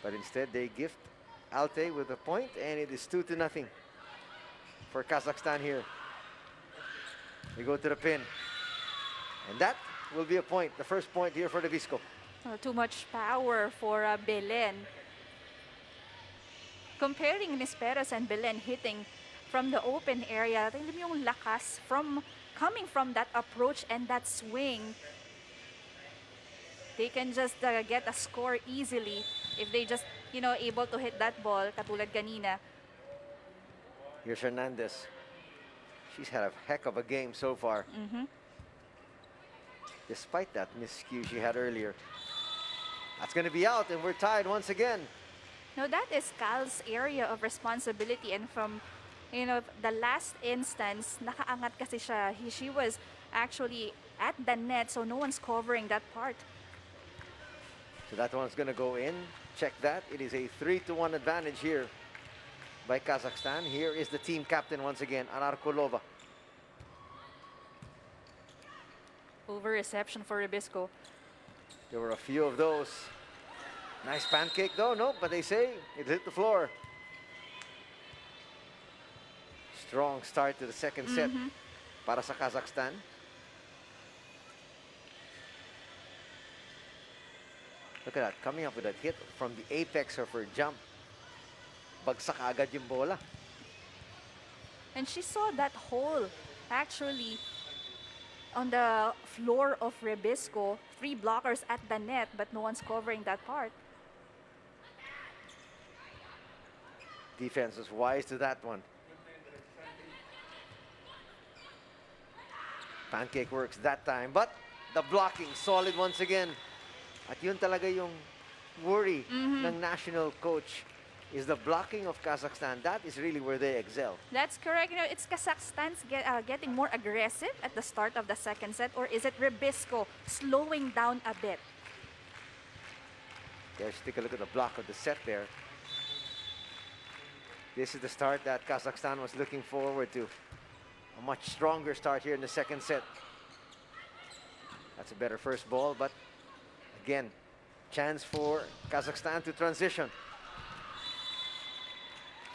But instead, they gift ALTAY with a point, and it is 2-0. for Kazakhstan here. We go to the pin. And that will be a point, the first point here for REBISCO. Too much power for Belen. Comparing Miss Perez and Belen hitting from the open area, tingnan mo yung lakas coming from that approach and that swing. They can just get a score easily if they just, able to hit that ball, katulad kanina. Here's Hernandez. She's had a heck of a game so far. Despite that miscue she had earlier. That's going to be out, and we're tied once again. No, that is Cal's area of responsibility, and from the last instance, nakaangat kasi siya. She was actually at the net, so no one's covering that part. So that one's going to go in. Check that. It is a 3-1 advantage here by Kazakhstan. Here is the team captain once again, Anarkulova. Over reception for REBISCO. There were a few of those. Nice pancake though, no, but they say it hit the floor. Strong start to the second set para sa Kazakhstan. Look at that, coming up with that hit from the apex of her jump. Bagsak agad yung bola. And she saw that hole actually on the floor of REBISCO. 3 blockers at the net, but no one's covering that part. Defense was wise to that one. Pancake works that time, but the blocking solid once again. At yun talaga yung worry ng national coach, is the blocking of Kazakhstan. That is really where they excel. That's correct. It's Kazakhstan's getting more aggressive at the start of the second set, or is it REBISCO slowing down a bit? Let's take a look at the block of the set there. This is the start that Kazakhstan was looking forward to. A much stronger start here in the second set. That's a better first ball, but again, chance for Kazakhstan to transition.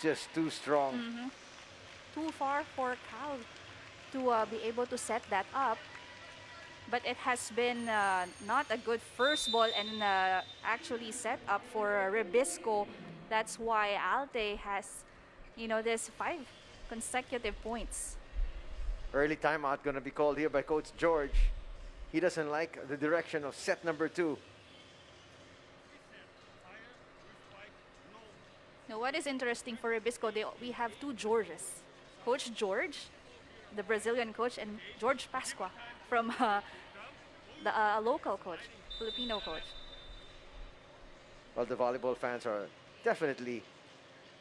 Just too strong. Too far for Cal to be able to set that up. But it has been not a good first ball and actually set up for REBISCO. That's why ALTAY has, this 5 consecutive points. Early timeout going to be called here by Coach George. He doesn't like the direction of set number 2. Now, what is interesting for REBISCO, we have 2 Georges. Coach George, the Brazilian coach, and George Pasqua from the local coach, Filipino coach. Well, the volleyball fans are definitely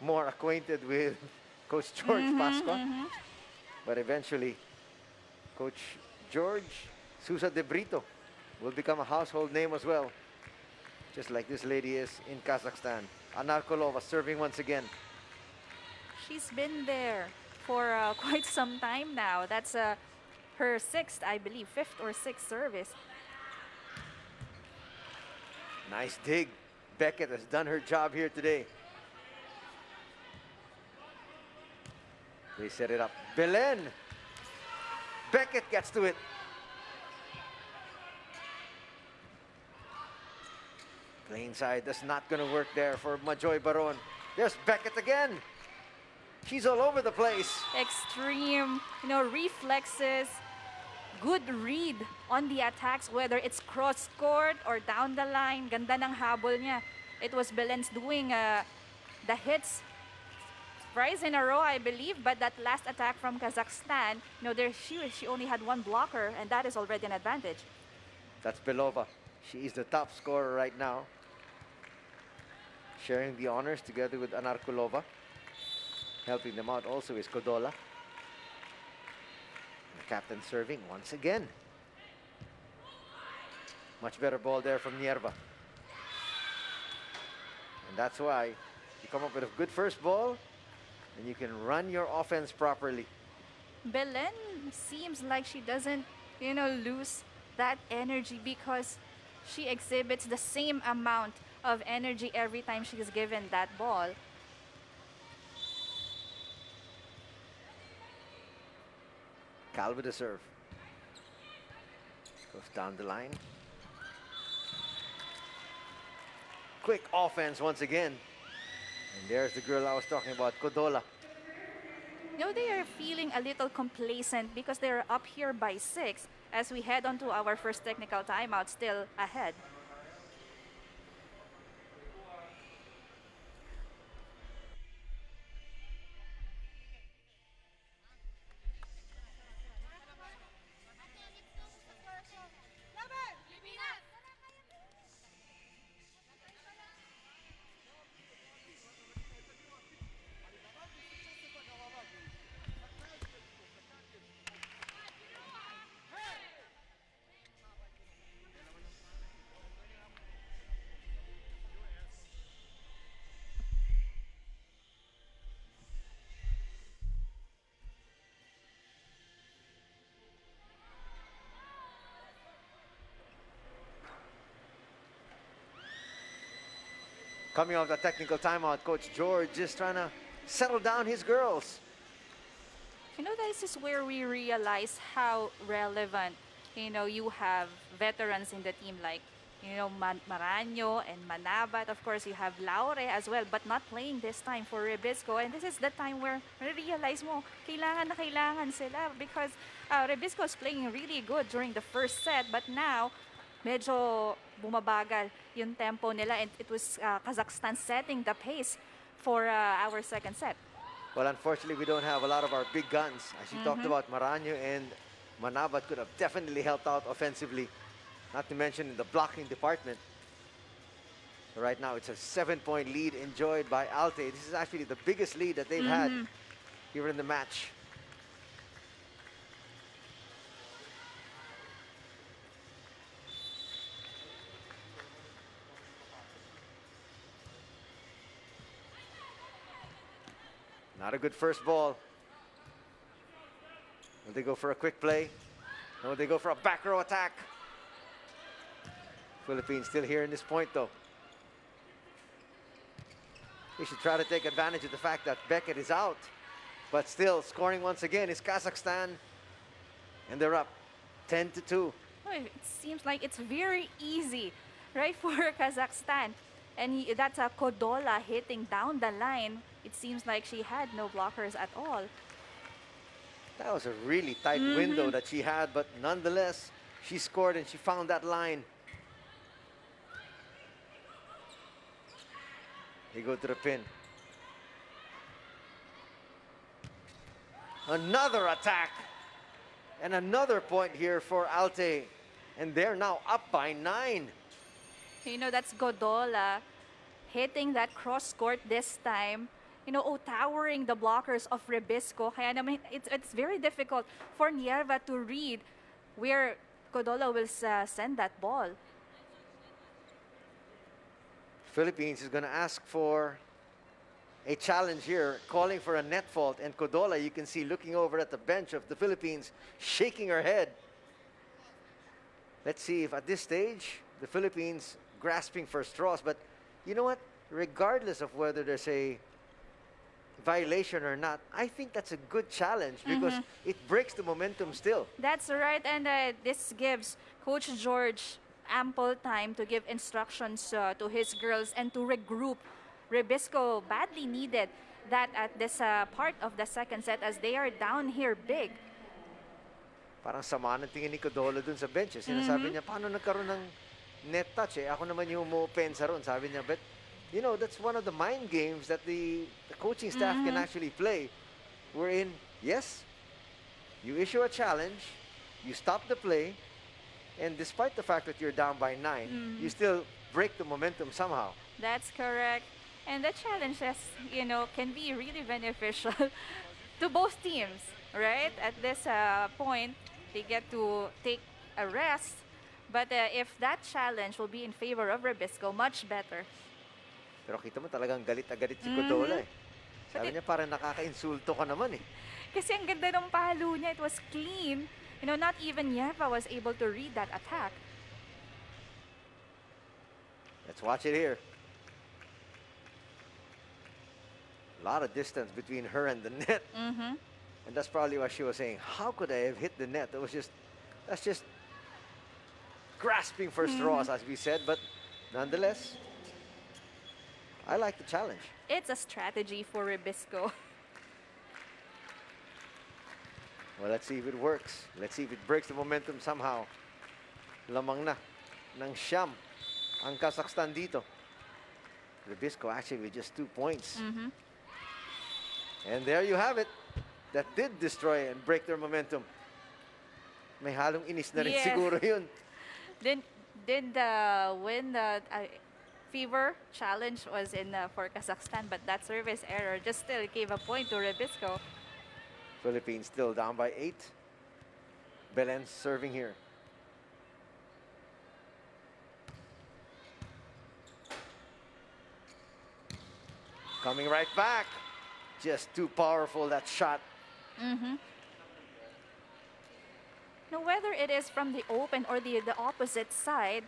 more acquainted with Coach George Pasqua. But eventually, Coach George Sousa de Brito will become a household name as well. Just like this lady is in Kazakhstan. Anarkulova serving once again. She's been there for quite some time now. That's her 6th, I believe, 5th or 6th service. Nice dig. Beckett has done her job here today. They set it up. Belen. Beckett gets to it. Plain side, that's not going to work there for Majoy Baron. There's Beckett again. She's all over the place. Extreme, reflexes, good read on the attacks, whether it's cross court or down the line. Ganda ng habol niya. It was Belen's doing the hits thrice in a row, I believe, but that last attack from Kazakhstan, she only had 1 blocker, and that is already an advantage. That's Belova. She is the top scorer right now. Sharing the honors together with Anarkulova. Helping them out also is Kodola. The captain serving once again. Much better ball there from Nierva. And that's why you come up with a good first ball, and you can run your offense properly. Belen seems like she doesn't, lose that energy because she exhibits the same amount of energy every time she is given that ball. Cal with the serve. Goes down the line. Quick offense once again. And there's the girl I was talking about, Kodola. You know, they are feeling a little complacent because they're up here by 6 as we head on to our first technical timeout, still ahead. Coming off the technical timeout, Coach George just trying to settle down his girls. You know, this is where we realize how relevant, you know, you have veterans in the team like, you know, Maranyo and Manabat. Of course, you have Laure as well, but not playing this time for Rebisco. And this is the time where realize mo, kailangan na kailangan sila because Rebisco is playing really good during the first set, but now, medyo bumabagal yung tempo nila, and it was Kazakhstan setting the pace for our second set. Well, unfortunately, we don't have a lot of our big guns. As you talked about, Maranyo and Manabat could have definitely helped out offensively, not to mention in the blocking department. Right now, it's a 7-point lead enjoyed by ALTAY. This is actually the biggest lead that they've had here in the match. Not a good first ball. Will they go for a quick play? Or will they go for a back row attack? Philippines still here in this point, though. They should try to take advantage of the fact that Beckett is out. But still, scoring once again is Kazakhstan. And they're up 10-2. It seems like it's very easy, right, for Kazakhstan. And that's a Kodola hitting down the line. It seems like she had no blockers at all. That was a really tight window that she had, but nonetheless, she scored and she found that line. They go to the pin. Another attack. And another point here for ALTAY. And they're now up by 9. You know, that's Godola hitting that cross court this time. You know, towering the blockers of Rebisco. Kaya naman, it's very difficult for Nierva to read where Godola will send that ball. Philippines is going to ask for a challenge here, calling for a net fault. And Kodola, you can see looking over at the bench of the Philippines, shaking her head. Let's see if at this stage, the Philippines grasping for straws. But you know what? Regardless of whether there's a violation or not, I think that's a good challenge because it breaks the momentum still. That's right, and this gives Coach George ample time to give instructions to his girls and to regroup. Rebisco badly needed that at this part of the second set as they are down here big. Parang sama ng tingin ni Kodola dun sa bench. Sinasabi niya, paano nagkaroon ng net touch eh? Ako naman yung umuopensa ron. Sabi niya, but you know, that's one of the mind games that the coaching staff can actually play. Wherein, yes, you issue a challenge, you stop the play, and despite the fact that you're down by 9, you still break the momentum somehow. That's correct. And the challenges, you know, can be really beneficial to both teams, right? At this point, they get to take a rest. But if that challenge will be in favor of Rebisco, much better. Pero kita mo talagang galit na galit si Kodola eh. Sabi niya parang nakaka-insulto ka naman eh. Kasi ang ganda ng palo niya, it was clean. You know, not even Yeva was able to read that attack. Let's watch it here. A lot of distance between her and the net. And that's probably what she was saying. How could I have hit the net? That's just grasping for straws, as we said. But nonetheless, I like the challenge. It's a strategy for REBISCO. Well, let's see if it works. Let's see if it breaks the momentum somehow. Lamang na ng siyam ang Kazakhstan dito. REBISCO actually with just 2 points. And there you have it. That did destroy and break their momentum. May halong inis na rin Yes. siguro yun. Did win the fever challenge was in for Kazakhstan, but that service error just still gave a point to REBISCO. Philippines still down by 8. Belen serving here. Coming right back. Just too powerful, that shot. Now, whether it is from the open or the opposite side,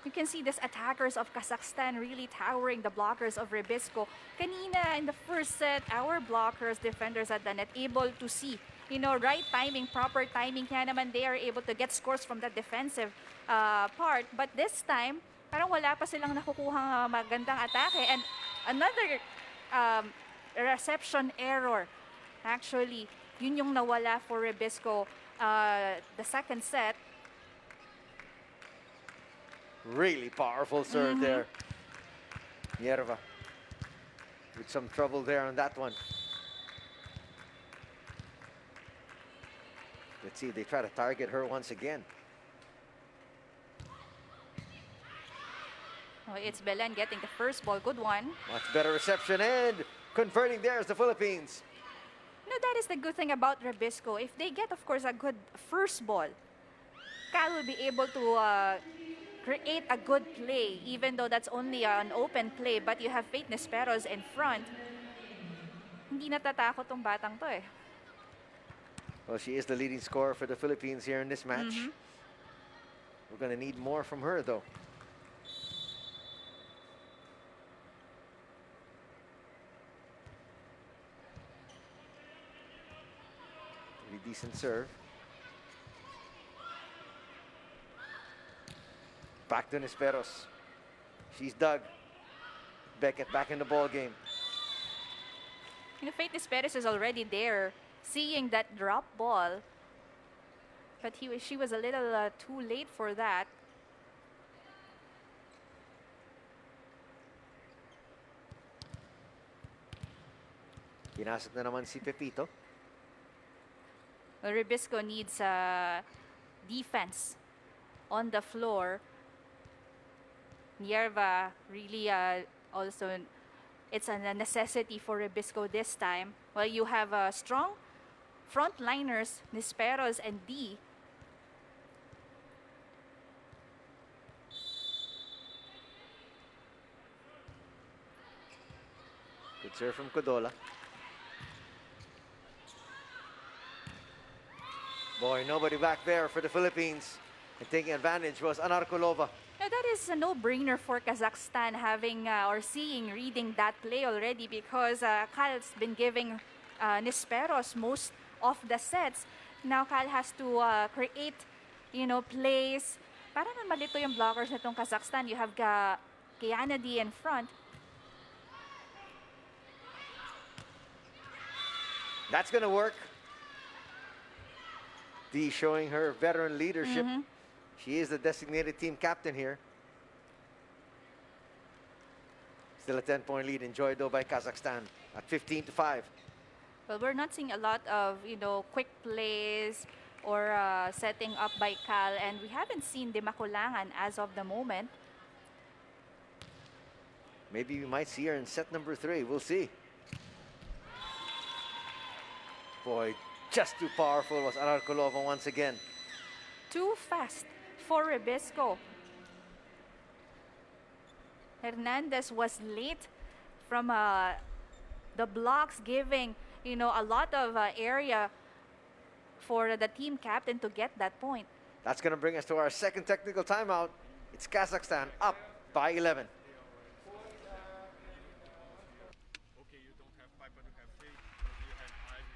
you can see these attackers of Kazakhstan really towering the blockers of REBISCO. Kanina in the first set, our blockers, defenders at the net, able to see, right timing, proper timing. Kaya naman they are able to get scores from the defensive part. But this time, parang wala pa silang nakukuhang magandang atake. And another reception error. Actually, yun yung nawala for REBISCO the second set. Really powerful serve there. Yerva with some trouble there on that one. Let's see if they try to target her once again. Oh, it's Belen getting the first ball. Good one. Much better reception and converting there is the Philippines. That is the good thing about REBISCO. If they get, of course, a good first ball, Cal will be able to create a good play, even though that's only an open play. But you have Faith Nesperos in front. Hindi natatakot tong batang to eh. Well, she is the leading scorer for the Philippines here in this match. We're going to need more from her, though. Pretty decent serve. Back to Nesperos. She's dug. Beckett back in the ball game. Faith Nesperos is already there, seeing that drop ball. But she was a little too late for that. Pinasok na naman si Pepito. REBISCO needs defense on the floor. Yerva really also, it's a necessity for REBISCO this time. Well, you have strong frontliners, Nesperos and D. Good serve from Codola. Boy, nobody back there for the Philippines. And taking advantage was Anarkolova. Now, that is a no-brainer for Kazakhstan having or reading that play already, because Kal's been giving Nesperos most of the sets. Now Kal has to create, plays. Para naman malito yung blockers nitong Kazakhstan. You have Kianadi in front. That's going to work. D showing her veteran leadership. She is the designated team captain here. Still a 10-point lead enjoyed though by Kazakhstan at 15-5. Well, we're not seeing a lot of, quick plays or setting up by Cal, and we haven't seen Dimakulangan as of the moment. Maybe we might see her in set number 3. We'll see. Boy, just too powerful was Anarkolova once again. Too fast for REBISCO. Hernandez was late from the blocks, giving, a lot of area for the team captain to get that point. That's going to bring us to our second technical timeout. It's Kazakhstan up by 11. Okay, you don't have pipe, but you have faith. You have Ivy.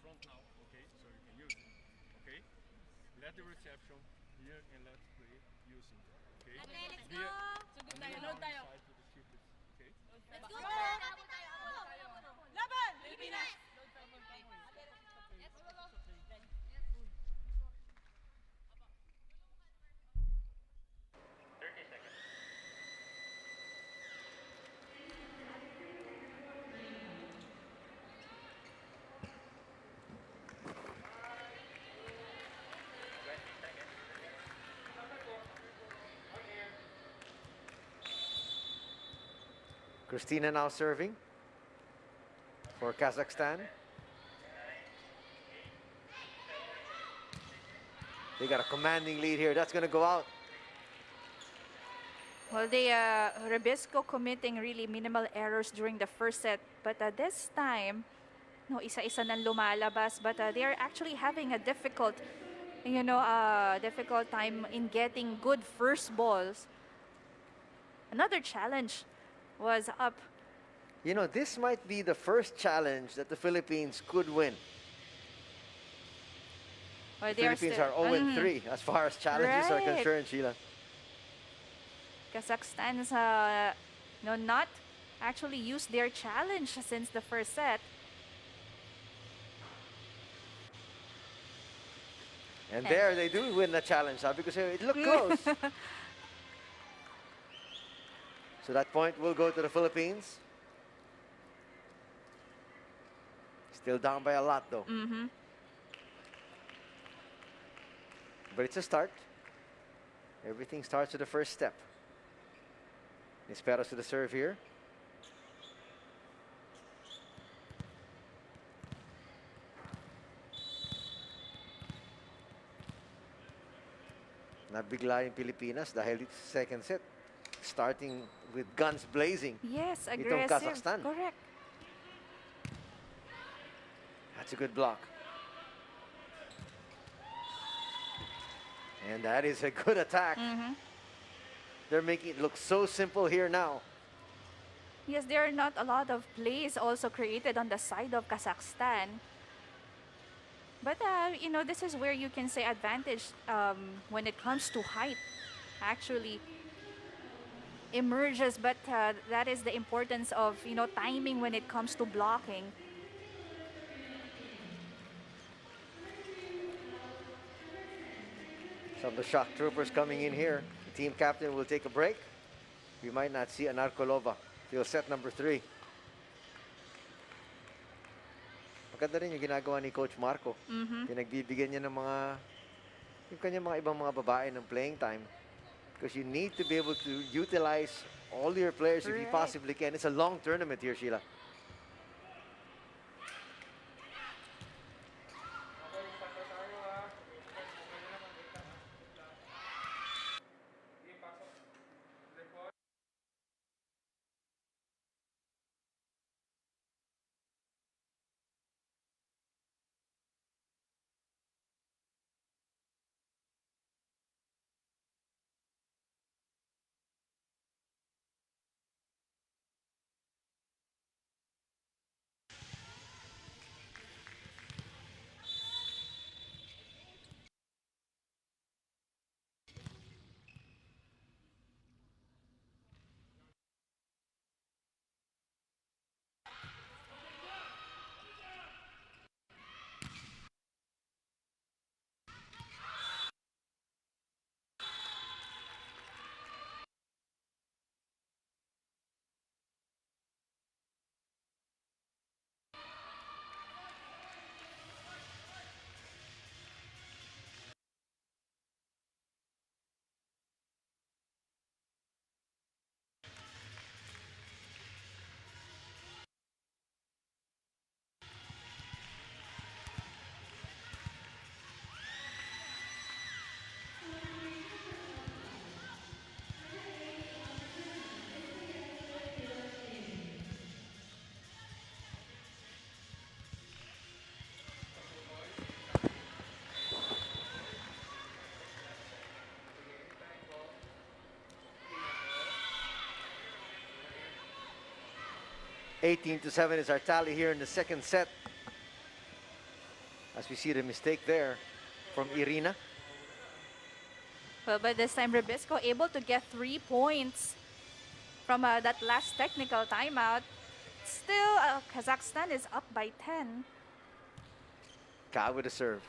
front now, okay? So you can use it, okay? Let the reception here and let's play using it, okay? Okay, let's Here, go. and then on the side to the cheapest, okay? Let's go. Laban! Pilipinas! Christina now serving for Kazakhstan. They got a commanding lead here. That's going to go out. Well, the REBISCO committing really minimal errors during the first set, but this time, no, isa-isa nang lumalabas, but they are actually having a difficult, difficult time in getting good first balls. Another challenge was up. You know, this might be the first challenge that the Philippines could win. Well, The Philippines are 0-3 as far as challenges are Right. concerned, Sheila. Kazakhstan's not actually used their challenge since the first set. And there they do win the challenge, huh? Because it looked close. So that point will go to the Philippines. Still down by a lot, though. But it's a start. Everything starts with the first step. Nisperos to the serve here. Nabigla yung Pilipinas dahil it's second set. Starting with guns blazing. Yes, Itong aggressive. Kazakhstan. Correct. That's a good block. And that is a good attack. They're making it look so simple here now. Yes, there are not a lot of plays also created on the side of Kazakhstan. But, this is where you can say advantage when it comes to height. Actually emerges, but that is the importance of, timing when it comes to blocking. Some of the shock troopers coming in here. The team captain will take a break. We might not see Anarkolova till set number 3. Maganda rin yung ginagawa ni Coach Marco. Pinagbibigyan niya ng yung kanyang mga ibang mga babae ng playing time. Because you need to be able to utilize all your players if you Right. possibly can. It's a long tournament here, Sheila. (18-7) is our tally here in the second set. As we see the mistake there from Irina. Well, but this time REBISCO able to get 3 points from that last technical timeout. Still, Kazakhstan is up by 10. Ka with a serve.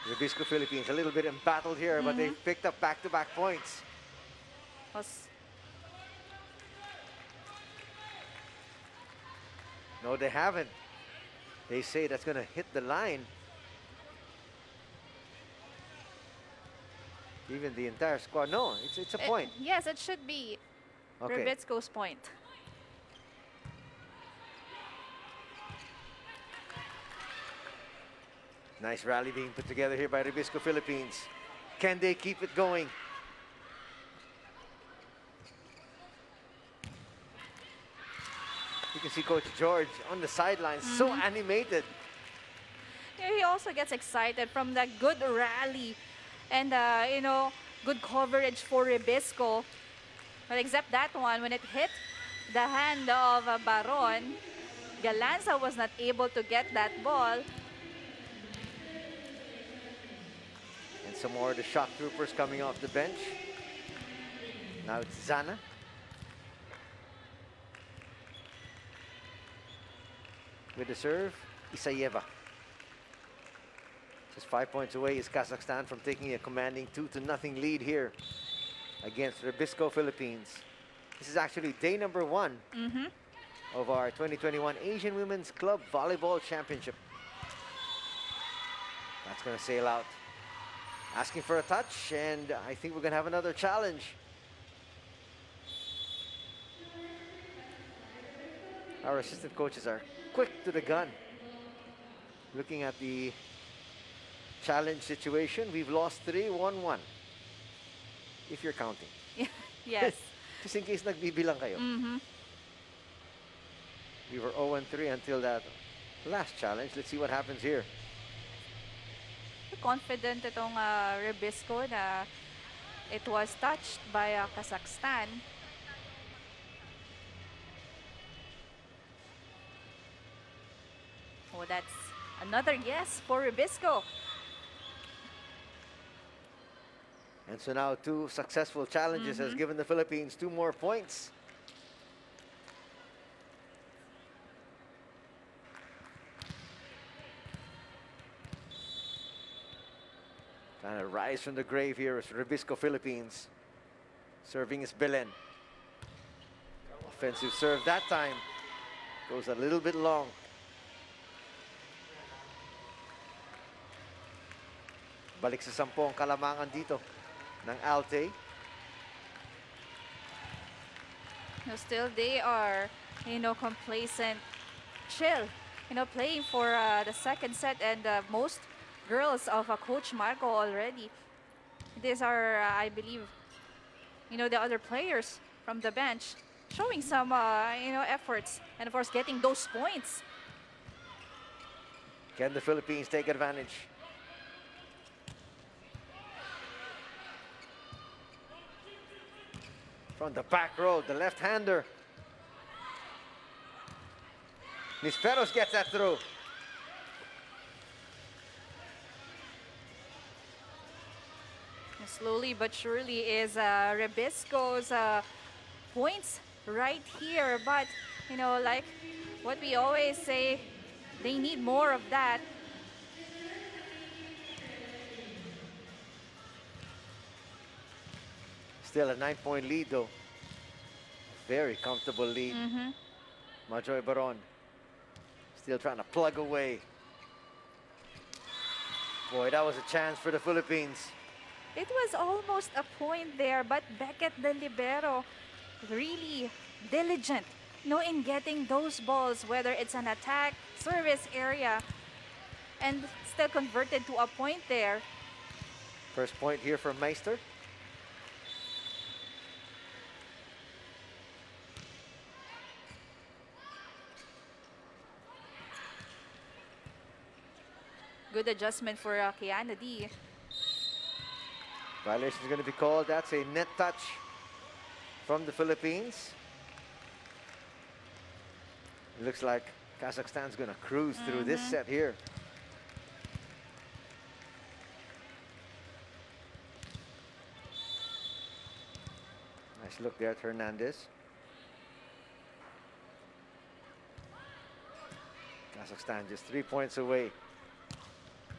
REBISCO Philippines a little bit embattled here, but they've picked up back-to-back points. Was No, they haven't. They say that's going to hit the line. Even the entire squad. No, it's a point. Yes, it should be Okay. REBISCO's point. Nice rally being put together here by REBISCO Philippines. Can they keep it going? You can see Coach George on the sidelines, so animated. Yeah, he also gets excited from that good rally and, you know, good coverage for REBISCO. But except that one, when it hit the hand of Baron, Galanza was not able to get that ball. And some more of the shock troopers coming off the bench. Now it's Zana. With the serve, Isayeva. Just 5 points away is Kazakhstan from taking a commanding 2-0 lead here against REBISCO Philippines. This is actually day number 1 of our 2021 Asian Women's Club Volleyball Championship. That's going to sail out. Asking for a touch, and I think we're going to have another challenge. Our assistant coaches are quick to the gun. Looking at the challenge situation, we've lost 3-1-1. If you're counting. Yes. Just in case nagbibilang kayo. We were 0-3 until that last challenge. Let's see what happens here. Confident itong REBISCO na it was touched by Kazakhstan. Oh, that's another yes for REBISCO. And so now 2 successful challenges has given the Philippines 2 more points. Trying to rise from the grave here is REBISCO Philippines. Serving is Belen. Offensive serve that time. Goes a little bit long. Balik sa 10 ang kalamangan dito ng ALTAY. No, still they are, you know, complacent, chill, you know, playing for the second set, and most girls of Coach Marco already. These are, I believe, you know, the other players from the bench showing some, you know, efforts, and of course getting those points. Can the Philippines take advantage? From the back row, the left-hander. Nisperos gets that through. And slowly but surely is REBISCO's points right here. But, you know, like what we always say, they need more of that. Still a 9-point lead, though. Very comfortable lead. Majoy Baron still trying to plug away. Boy, that was a chance for the Philippines. It was almost a point there, but Beckett, the libero, really diligent, you know, in getting those balls, whether it's an attack, service area, and still converted to a point there. First point here from Meister. Good adjustment for Kiana D. Violation is going to be called. That's a net touch from the Philippines. It looks like Kazakhstan's going to cruise through this set here. Nice look there at Hernandez. Kazakhstan just 3 points away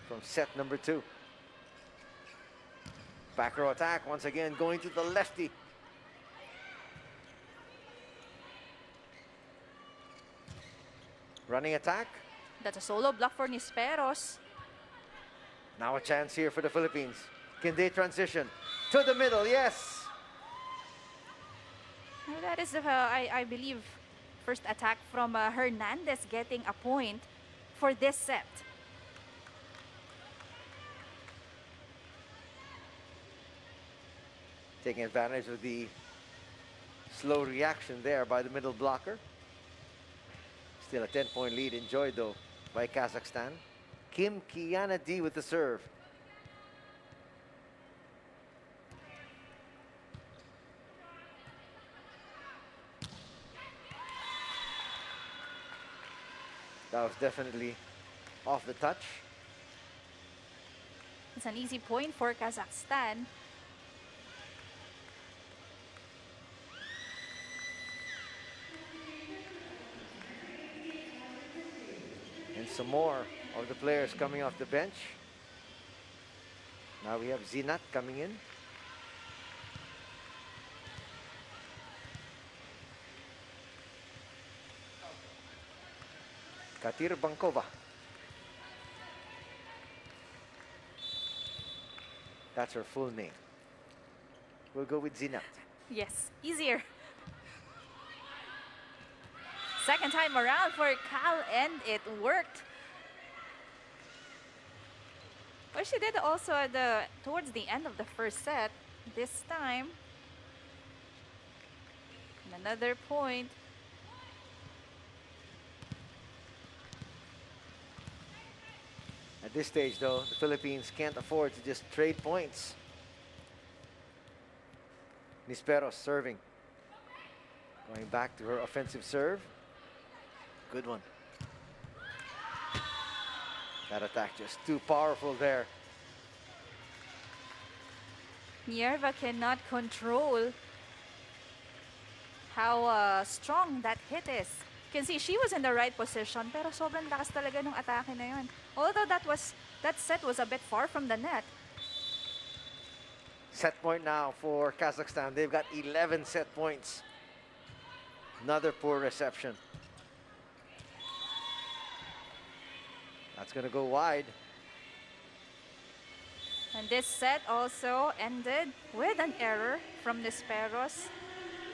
from set number 2. Back row attack once again going to the lefty. Running attack. That's a solo block for Nisperos. Now a chance here for the Philippines. Can they transition to the middle? Yes. That is, I believe, first attack from Hernandez getting a point for this set. Taking advantage of the slow reaction there by the middle blocker. Still a 10-point lead enjoyed though by Kazakhstan. Kim Kiana D with the serve. That was definitely off the touch. It's an easy point for Kazakhstan. And some more of the players coming off the bench. Now we have Zinat coming in. Katir Bankova. That's her full name. We'll go with Zinat. Yes, easier. Second time around for Cal, and it worked. Well, she did also at towards the end of the first set. This time, and another point. At this stage, though, the Philippines can't afford to just trade points. Nisperos serving. Going back to her offensive serve. Good one. That attack just too powerful there. Mierva cannot control how strong that hit is. You can see she was in the right position, pero sobrang lakas talaga ng atake na yun. Although that set was a bit far from the net. Set point now for Kazakhstan. They've got 11 set points. Another poor reception. That's going to go wide. And this set also ended with an error from Nisperos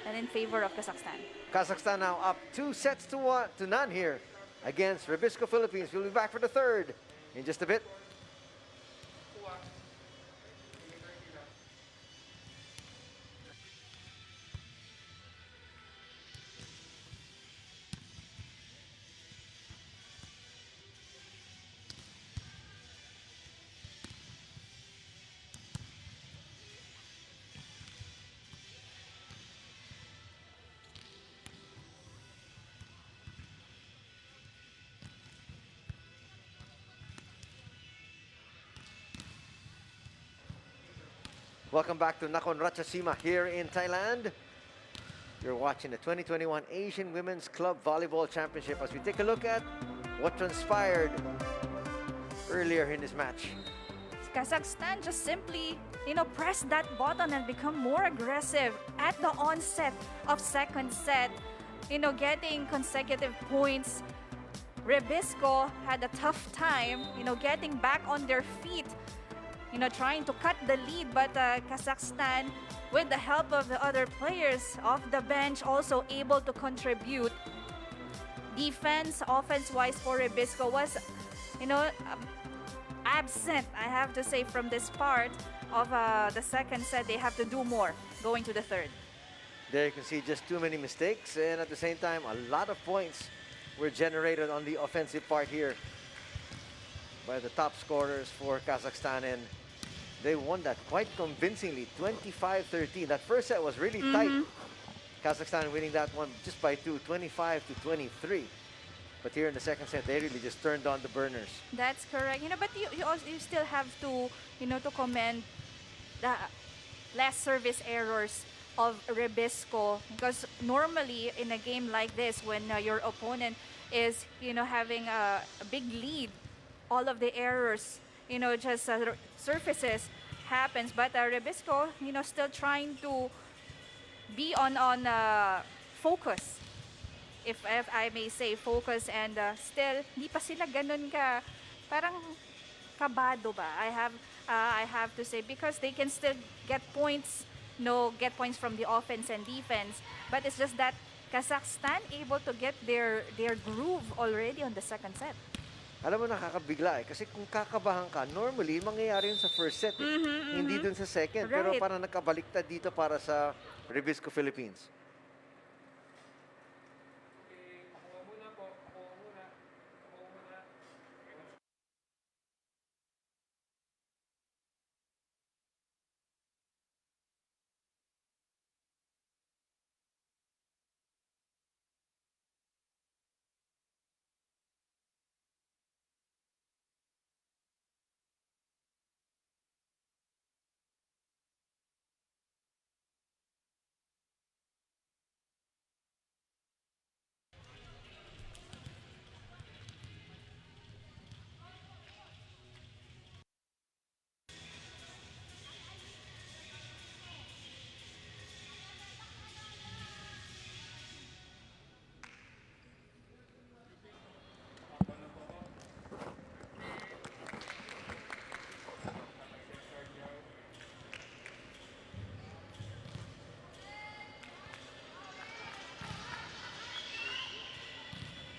and in favor of Kazakhstan. Kazakhstan now up 2 sets to none here against REBISCO Philippines. We'll be back for the third in just a bit. Welcome back to Nakhon Ratchasima here in Thailand. You're watching the 2021 Asian Women's Club Volleyball Championship as we take a look at what transpired earlier in this match. Kazakhstan just simply, press that button and become more aggressive at the onset of second set, getting consecutive points. REBISCO had a tough time, getting back on their feet, trying to cut the lead, but Kazakhstan, with the help of the other players off the bench, also able to contribute. Defense, offense-wise for REBISCO was, absent, I have to say, from this part of the second set. They have to do more going to the third. There you can see just too many mistakes, and at the same time, a lot of points were generated on the offensive part here by the top scorers for Kazakhstan, and they won that quite convincingly, 25-13. That first set was really tight. Kazakhstan winning that one just by 2, 25-23. But here in the second set, they really just turned on the burners. That's correct. But you still have to, to commend the less service errors of REBISCO, because normally in a game like this, when your opponent is, having a big lead, all of the errors, just surfaces happens. But REBISCO, still trying to be on focus, if I may say, focus, and still di pa sila ganun ka parang kabado ba. I have to say, because they can still get points, get points from the offense and defense, but it's just that Kazakhstan able to get their groove already on the second set. Alam mo, nakakabigla eh. Kasi kung kakabahan ka, normally, mangyayari yun sa first set eh. Hindi dun sa second. Pero Right. parang nakabaliktad dito para sa REBISCO Philippines.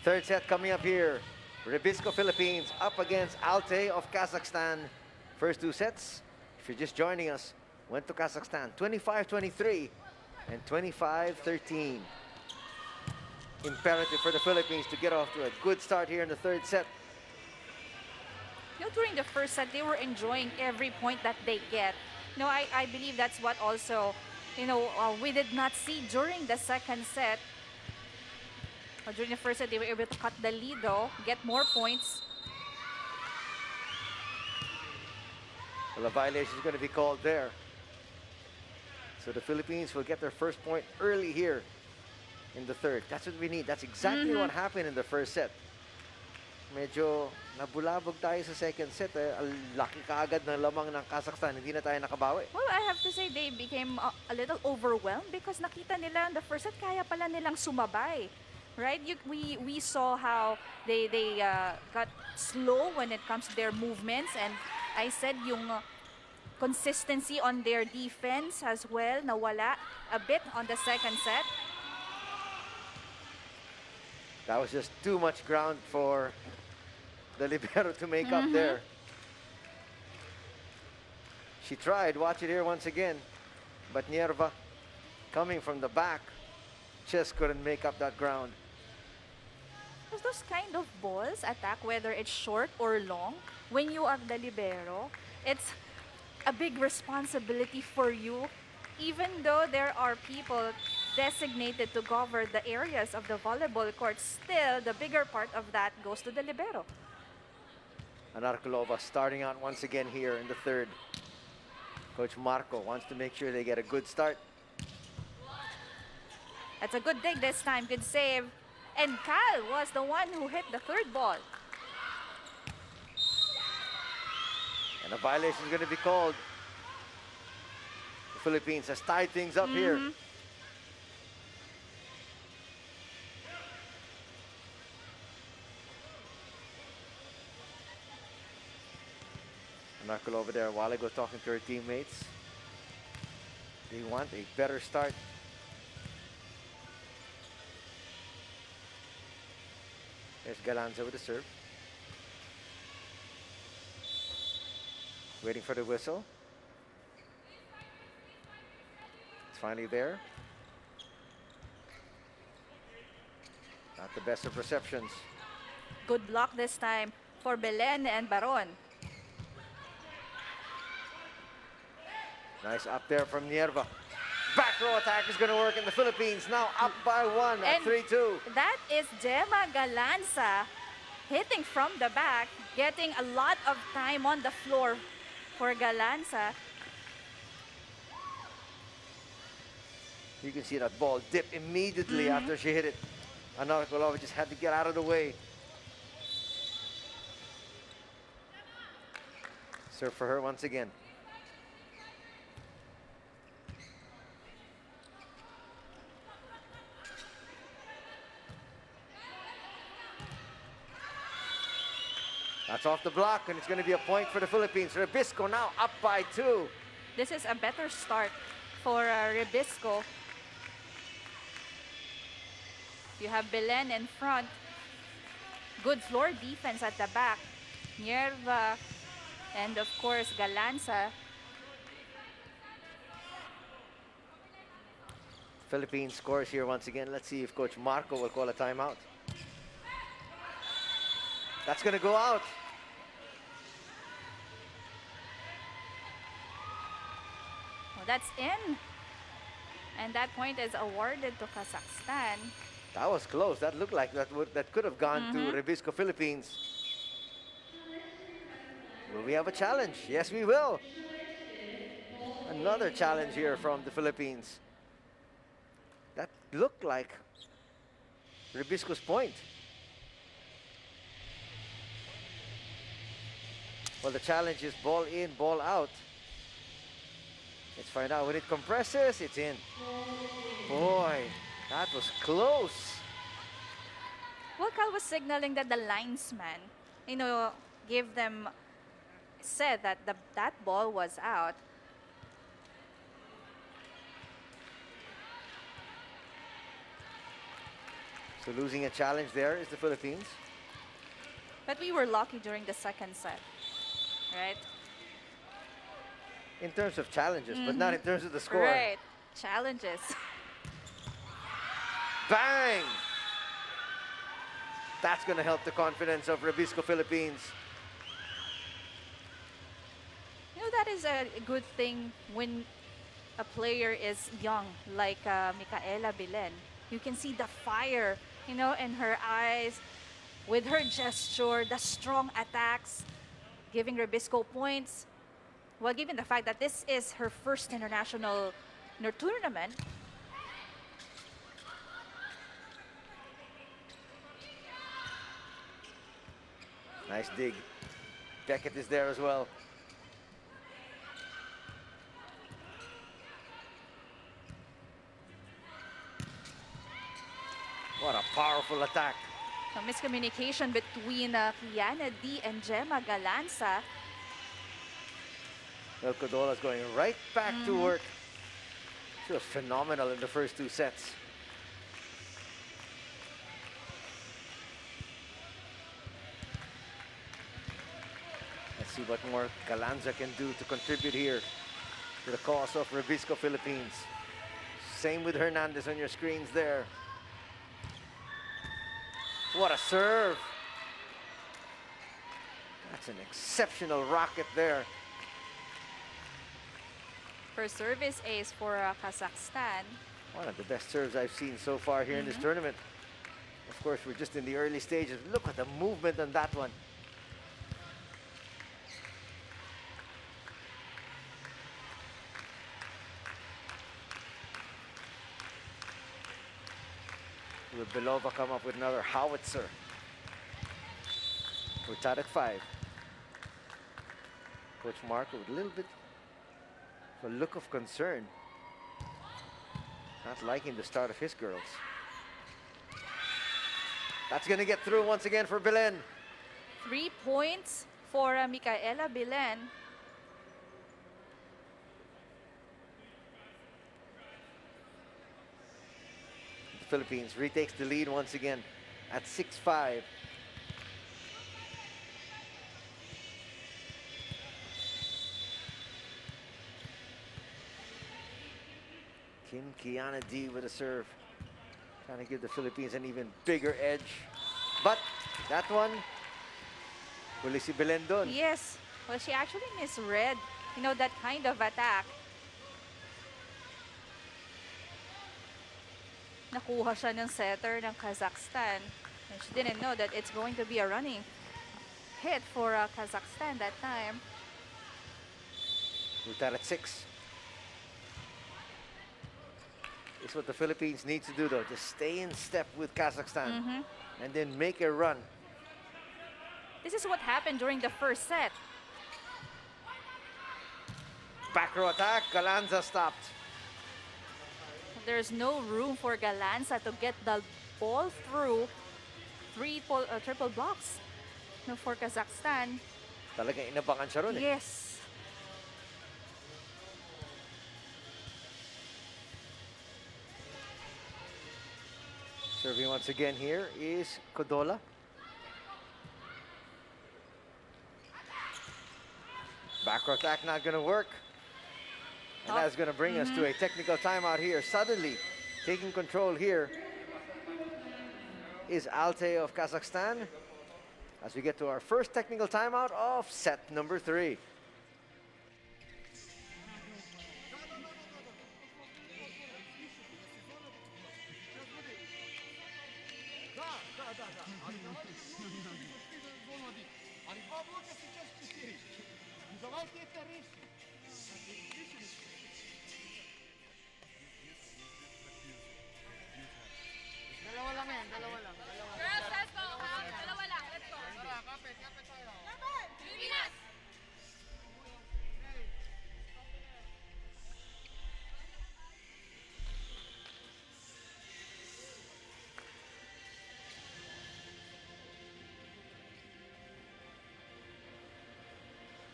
Third set coming up here. REBISCO Philippines up against ALTAY of Kazakhstan. First two sets, if you're just joining us, went to Kazakhstan 25-23 and 25-13. Imperative for the Philippines to get off to a good start here in the third set. During the first set, they were enjoying every point that they get. I believe that's what also, we did not see during the second set. During the first set, they were able to cut the lead, though, get more points. Well, a violation is going to be called there. So the Philippines will get their first point early here in the third. That's what we need. That's exactly what happened in the first set. Medyo nabulabog tayo sa second set. Ang laki kaagad ng lamang ng Kazakhstan. Hindi na tayo nakabawi. Well, I have to say they became a little overwhelmed because nakita nila in the first set, kaya pala nilang sumabay. Right? We saw how they got slow when it comes to their movements, and I said yung consistency on their defense as well nawala a bit on the second set. That was just too much ground for the libero to make up there. She tried. Watch it here once again. But Nierva, coming from the back, just couldn't make up that ground. Those kind of balls attack, whether it's short or long, when you are the libero, it's a big responsibility for you, even though there are people designated to cover the areas of the volleyball court. Still, the bigger part of that goes to the libero. Anarkulova starting out once again here in the third. Coach Marco wants to make sure they get a good start. That's a good dig this time, good save. And Kyle was the one who hit the third ball. And a violation is going to be called. The Philippines has tied things up here. Anarkulova there a while ago talking to her teammates. They want a better start. There's Galanza with the serve. Waiting for the whistle. It's finally there. Not the best of receptions. Good block this time for Belen and Baron. Nice up there from Nierva. back row attack is going to work in the Philippines. Now up by 1 at And 3-2. that is Gemma Galanza hitting from the back, getting a lot of time on the floor for Galanza. You can see that ball dip immediately after she hit it. Anna Kolovic just had to get out of the way. Serve for her once again. That's off the block, and it's going to be a point for the Philippines. REBISCO now up by 2. This is a better start for REBISCO. You have Belen in front. Good floor defense at the back. Nierva and of course Galanza. Philippines scores here once again. Let's see if Coach Marco will call a timeout. That's going to go out. Well, that's in. And that point is awarded to Kazakhstan. That was close. That looked like that could have gone to REBISCO Philippines. Will we have a challenge? Yes, we will. Another challenge here from the Philippines. That looked like REBISCO's point. Well, the challenge is ball in, ball out. Let's find out. When it compresses, it's in. Boy, that was close. Well, Cal was signaling that the linesman, said that that ball was out. So losing a challenge there is the Philippines. But we were lucky during the second set, right? In terms of challenges, but not in terms of the score. Right, challenges. Bang! That's going to help the confidence of REBISCO Philippines. That is a good thing when a player is young, like Micaela Belen. You can see the fire, in her eyes, with her gesture, the strong attacks, giving REBISCO points. Well, given the fact that this is her first international tournament, nice dig. Beckett is there as well. What a powerful attack. a miscommunication between Kiana D and Gemma Galanza. El Codola's going right back to work. She was phenomenal in the first 2 sets. Let's see what more Galanza can do to contribute here to the cause of REBISCO Philippines. Same with Hernandez on your screens there. What a serve. That's an exceptional rocket there. First service ace for Kazakhstan. One of the best serves I've seen so far here in this tournament. Of course, we're just in the early stages. Look at the movement on that one. Will Belova come up with another howitzer? We're tied at 5. Coach Marco with a little bit of a look of concern. Not liking the start of his girls. That's going to get through once again for Belen. 3 points for Micaela Belen. The Philippines retakes the lead once again at 6-5. Kiana D with a serve. Trying to give the Philippines an even bigger edge. But that one, will you see Belen dun? Yes. Well, she actually misread, that kind of attack. Nakuha siya ng setter ng Kazakhstan. And she didn't know that it's going to be a running hit for Kazakhstan that time. With that at 6. It's what the Philippines need to do, though. Just stay in step with Kazakhstan and then make a run. This is what happened during the first set. Back row attack. Galanza stopped. There's no room for Galanza to get the ball through triple blocks. No, for Kazakhstan. Talagang inabangan siya ron, eh. Yes. Serving once again here is Kodola. Back row attack not going to work. And that's going to bring us to a technical timeout here. Suddenly, taking control here is ALTAY of Kazakhstan as we get to our first technical timeout of set number 3. Girls, let's go. Dalawa lang. Let's go. Pilipinas!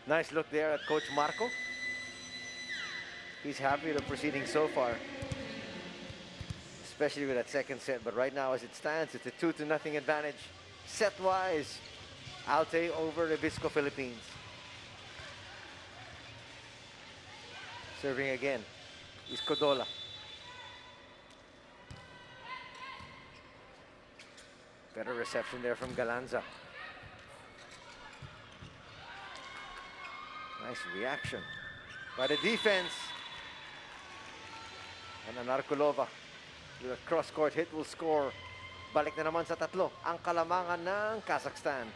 Nice look there at Coach Marco. He's happy with the proceedings so far, especially with that second set. But right now, as it stands, it's a 2-0 advantage. Set-wise, ALTAY over REBISCO Philippines. Serving again is Kodola. Better reception there from Galanza. Nice reaction by the defense. And Anarkulova with a cross-court hit will score. Balik na naman sa tatlo ang kalamangan ng Kazakhstan.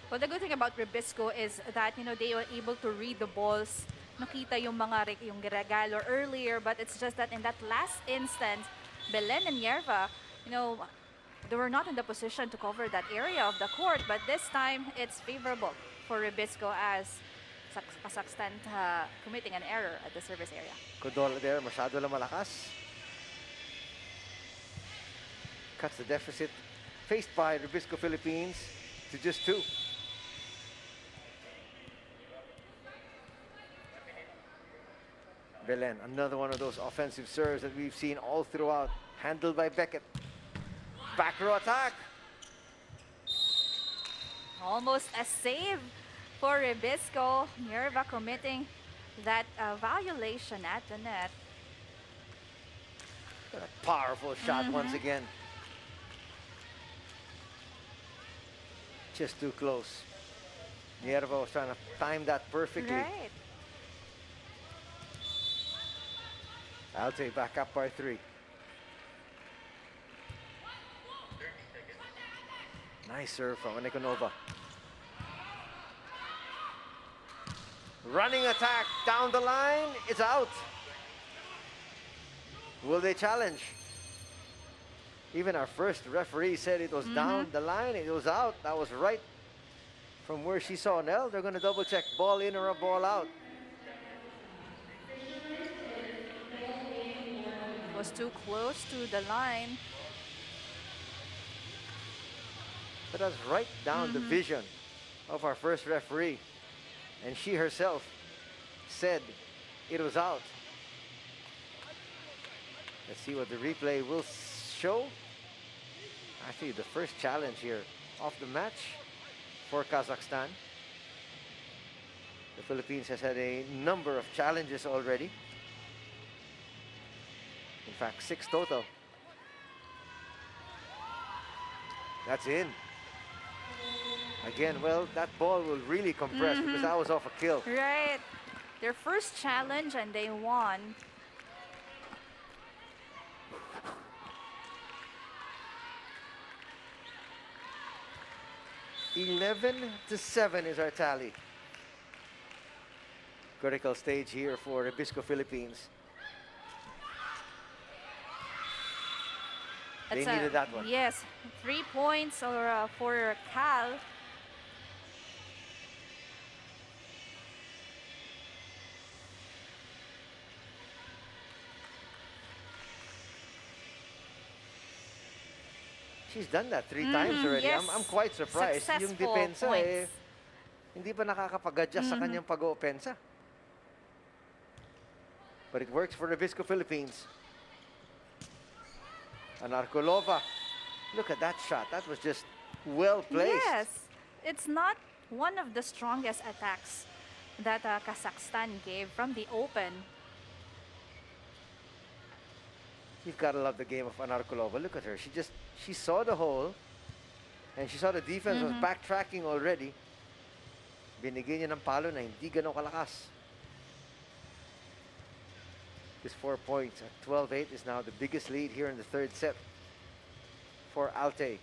Well, the good thing about REBISCO is that, you know, they were able to read the balls. Nakita yung yung regalo earlier, but it's just that in that last instance, Belen and Yerva, you know, they were not in the position to cover that area of the court. But this time, it's favorable for REBISCO as Kazakhstan committing an error at the service area. Kodola there, masyado lang malakas. Cuts the deficit faced by REBISCO Philippines to just 2. Belen, another one of those offensive serves that we've seen all throughout, handled by Beckett. Back row attack. Almost a save for REBISCO. Yerva committing that violation at the net. A powerful shot once again. Just too close. Yerva was trying to time that perfectly. Right. ALTAY back up by 3. Nice serve from Anikonova. Running attack down the line. It's out. Will they challenge? Even our first referee said it was down the line. It was out. That was right from where she saw Nell. They're going to double check ball in or a ball out. It was too close to the line. But that's right down the vision of our first referee. And she herself said it was out. Let's see what the replay will show. Actually, the first challenge here of the match for Kazakhstan. The Philippines has had a number of challenges already. In fact, 6 total. That's in. Again, well, that ball will really compress because that was off a kill. Right. Their first challenge and they won. 11-7 is our tally. Critical stage here for REBISCO Philippines. They needed that one. Yes, 3 points for Cal. She's done that 3 times already. Yes. I'm quite surprised. Yung Successful depensa points. hindi pa nakakapag-adjust sa kanyang pag-oopensa. But it works for REBISCO Philippines. Anarkolova. Look at that shot. That was just well placed. Yes, it's not one of the strongest attacks that Kazakhstan gave from the open. You've got to love the game of Anarkolova. Look at her. She saw the hole and she saw the defense was backtracking already. Binigyan niya ng palo na hindi ganun kalakas. This 4 points at 12-8 is now the biggest lead here in the third set for ALTAY.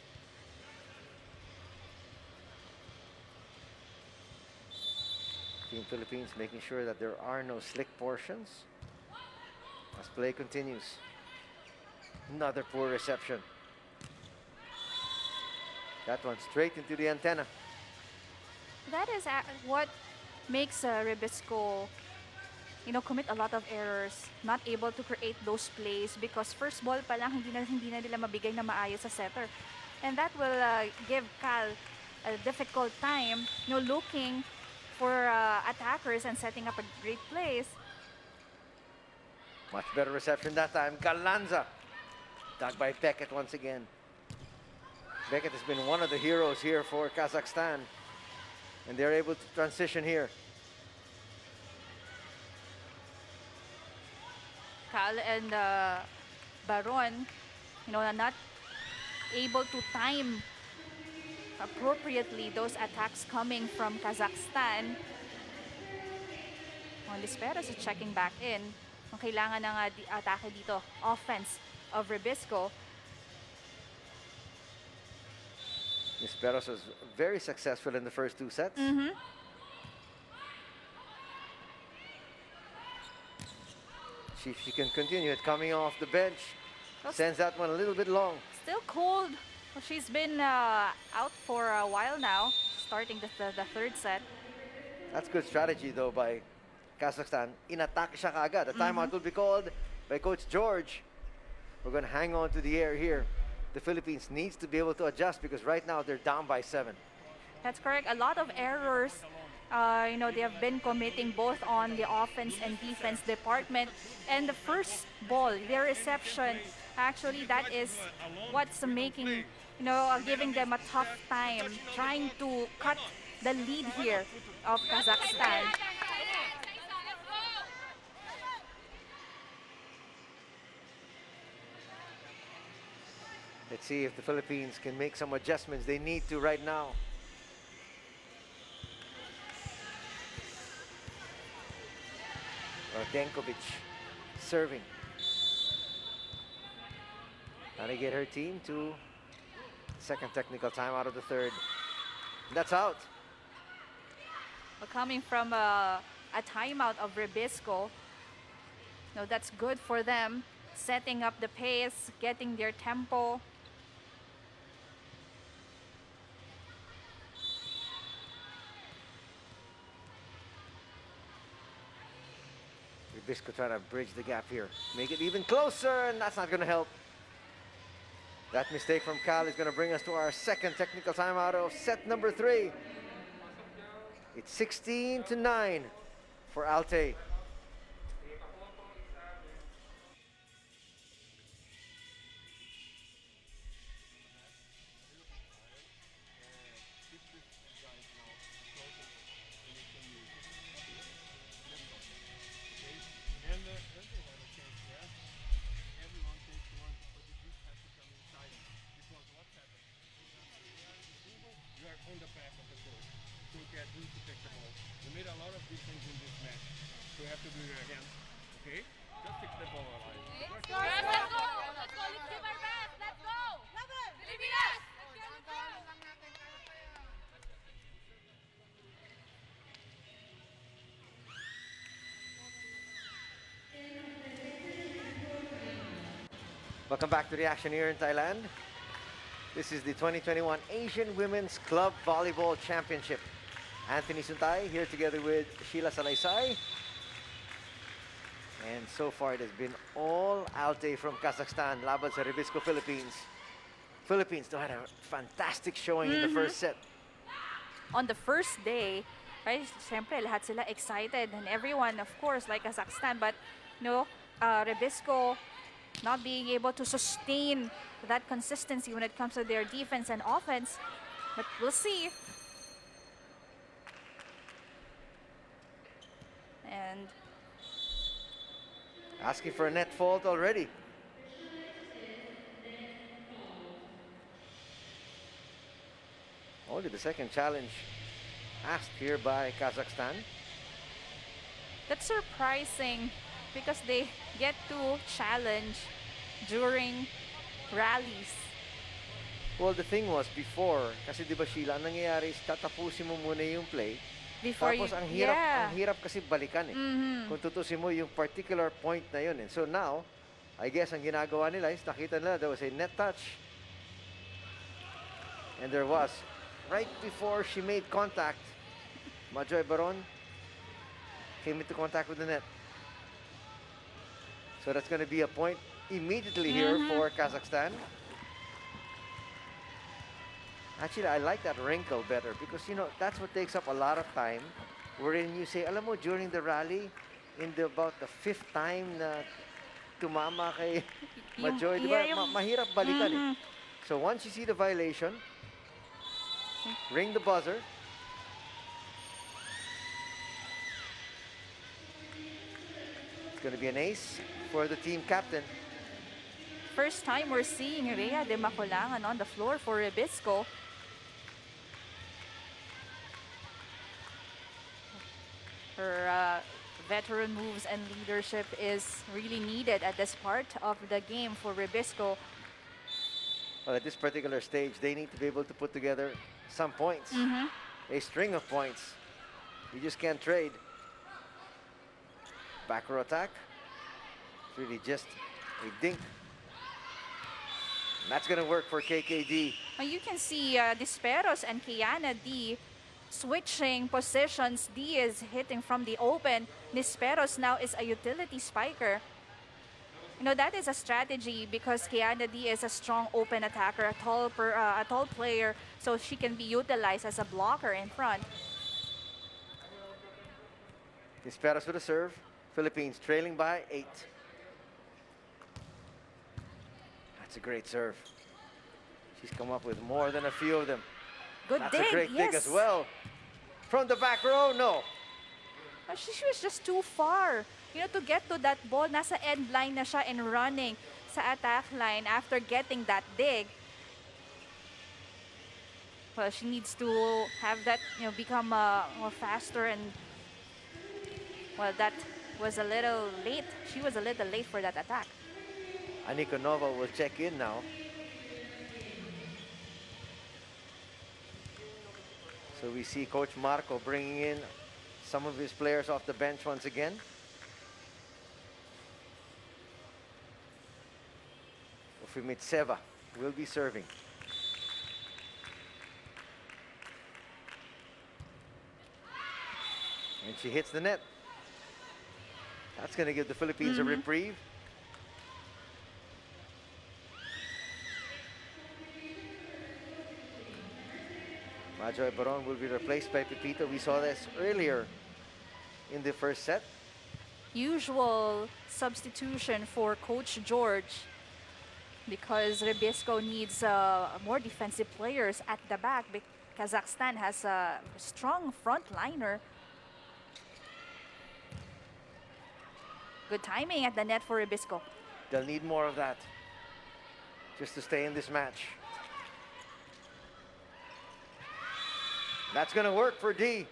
Team Philippines making sure that there are no slick portions as play continues. Another poor reception. That one straight into the antenna. That is what makes REBISCO, commit a lot of errors, not able to create those plays because first ball pa lang hindi na nila mabigay na maayos sa setter. And that will give Cal a difficult time, looking for attackers and setting up a great plays. Much better reception that time. Galanza. Dug by Beckett once again. Beckett has been one of the heroes here for Kazakhstan. And they're able to transition here. Cal and Baron, are not able to time appropriately those attacks coming from Kazakhstan. Lisperos is checking back in. Ang kailangan ng atake dito, offense of REBISCO. Lisperos was very successful in the first 2 sets. See if she can continue it coming off the bench. Sends that one a little bit long. Still cold. Well, she's been out for a while now, starting the third set. That's good strategy though by Kazakhstan. In-attack siya kaagad. A timeout will be called by Coach George. We're going to hang on to the air here. The Philippines needs to be able to adjust because right now they're down by 7. That's correct. A lot of errors, they have been committing both on the offense and defense department. And the first ball, their reception, actually that is what's making, giving them a tough time, trying to cut the lead here of Kazakhstan. Let's see if the Philippines can make some adjustments. They need to right now. Denkovic serving. Trying to get her team to second technical time out of the third. And that's out. Well, coming from a timeout of REBISCO, that's good for them. Setting up the pace, getting their tempo. REBISCO trying to bridge the gap here. Make it even closer, and that's not going to help. That mistake from Cal is going to bring us to our second technical timeout of set number 3. It's 16-9 for ALTAY. On the back of the court to get who to take the ball. You made a lot of difference in this match. So you have to do it again. Okay? Just take the ball alive. Let's go! Let's go! Let's give our best! Let's go! Pilipinas! Welcome back to the action here in Thailand. This is the 2021 Asian Women's Club Volleyball Championship. Anthony Suntay here together with Sheila Salaysay. And so far it has been all ALTAY from Kazakhstan, laban sa REBISCO, Philippines. Philippines had a fantastic showing in the first set. On the first day, right, siyempre, lahat sila excited. And everyone, of course, like Kazakhstan. But, REBISCO not being able to sustain that consistency when it comes to their defense and offense. But we'll see. And asking for a net fault already. Only the second challenge asked here by Kazakhstan. that's surprising because they get to challenge during rallies. Well, the thing was before, kasi di ba Sheila, ang nangyayari is tatapusin mo muna yung play. Before Tapos you, ang yeah. hirap kasi balikan eh. Kung tutusin mo yung particular point na yun eh. So now, I guess ang ginagawa nila is nakita nila there was a net touch. And there was. Right before she made contact, Majoy Baron came into contact with the net. So that's going to be a point immediately here for Kazakhstan. Actually, I like that wrinkle better because, that's what takes up a lot of time. Wherein you say, alam mo, during the rally, about the 5th time na tumama kay Majoy, mahirap balikan eh. So once you see the violation, ring the buzzer. It's going to be an ace for the team captain. First time we're seeing Rhea de Maculangan on the floor for REBISCO. Her veteran moves and leadership is really needed at this part of the game for REBISCO. Well, at this particular stage, they need to be able to put together some points. A string of points. You just can't trade. Back row attack. It's really just a dink. And that's going to work for KKD. You can see Disperos and Kiana D switching positions. D is hitting from the open. Disperos now is a utility spiker. That is a strategy because Kiana D is a strong open attacker, a tall player, so she can be utilized as a blocker in front. Disperos with a serve. Philippines trailing by 8. That's a great serve. She's come up with more than a few of them. Good That's dig, a great dig as well. From the back row, no. She was just too far. To get to that ball, nasa end line na siya and running sa attack line after getting that dig. Well, she needs to have that, become more faster and, well, that was a little late. She was a little late for that attack. Anika Nova will check in now. So we see Coach Marco bringing in some of his players off the bench once again. Ufimitseva will be serving. And she hits the net. That's going to give the Philippines a reprieve. Majoy Baron will be replaced by Pepito. We saw this earlier in the first set. Usual substitution for Coach George because REBISCO needs more defensive players at the back. Kazakhstan has a strong frontliner. Good timing at the net for REBISCO. They'll need more of that just to stay in this match. That's going to work for D.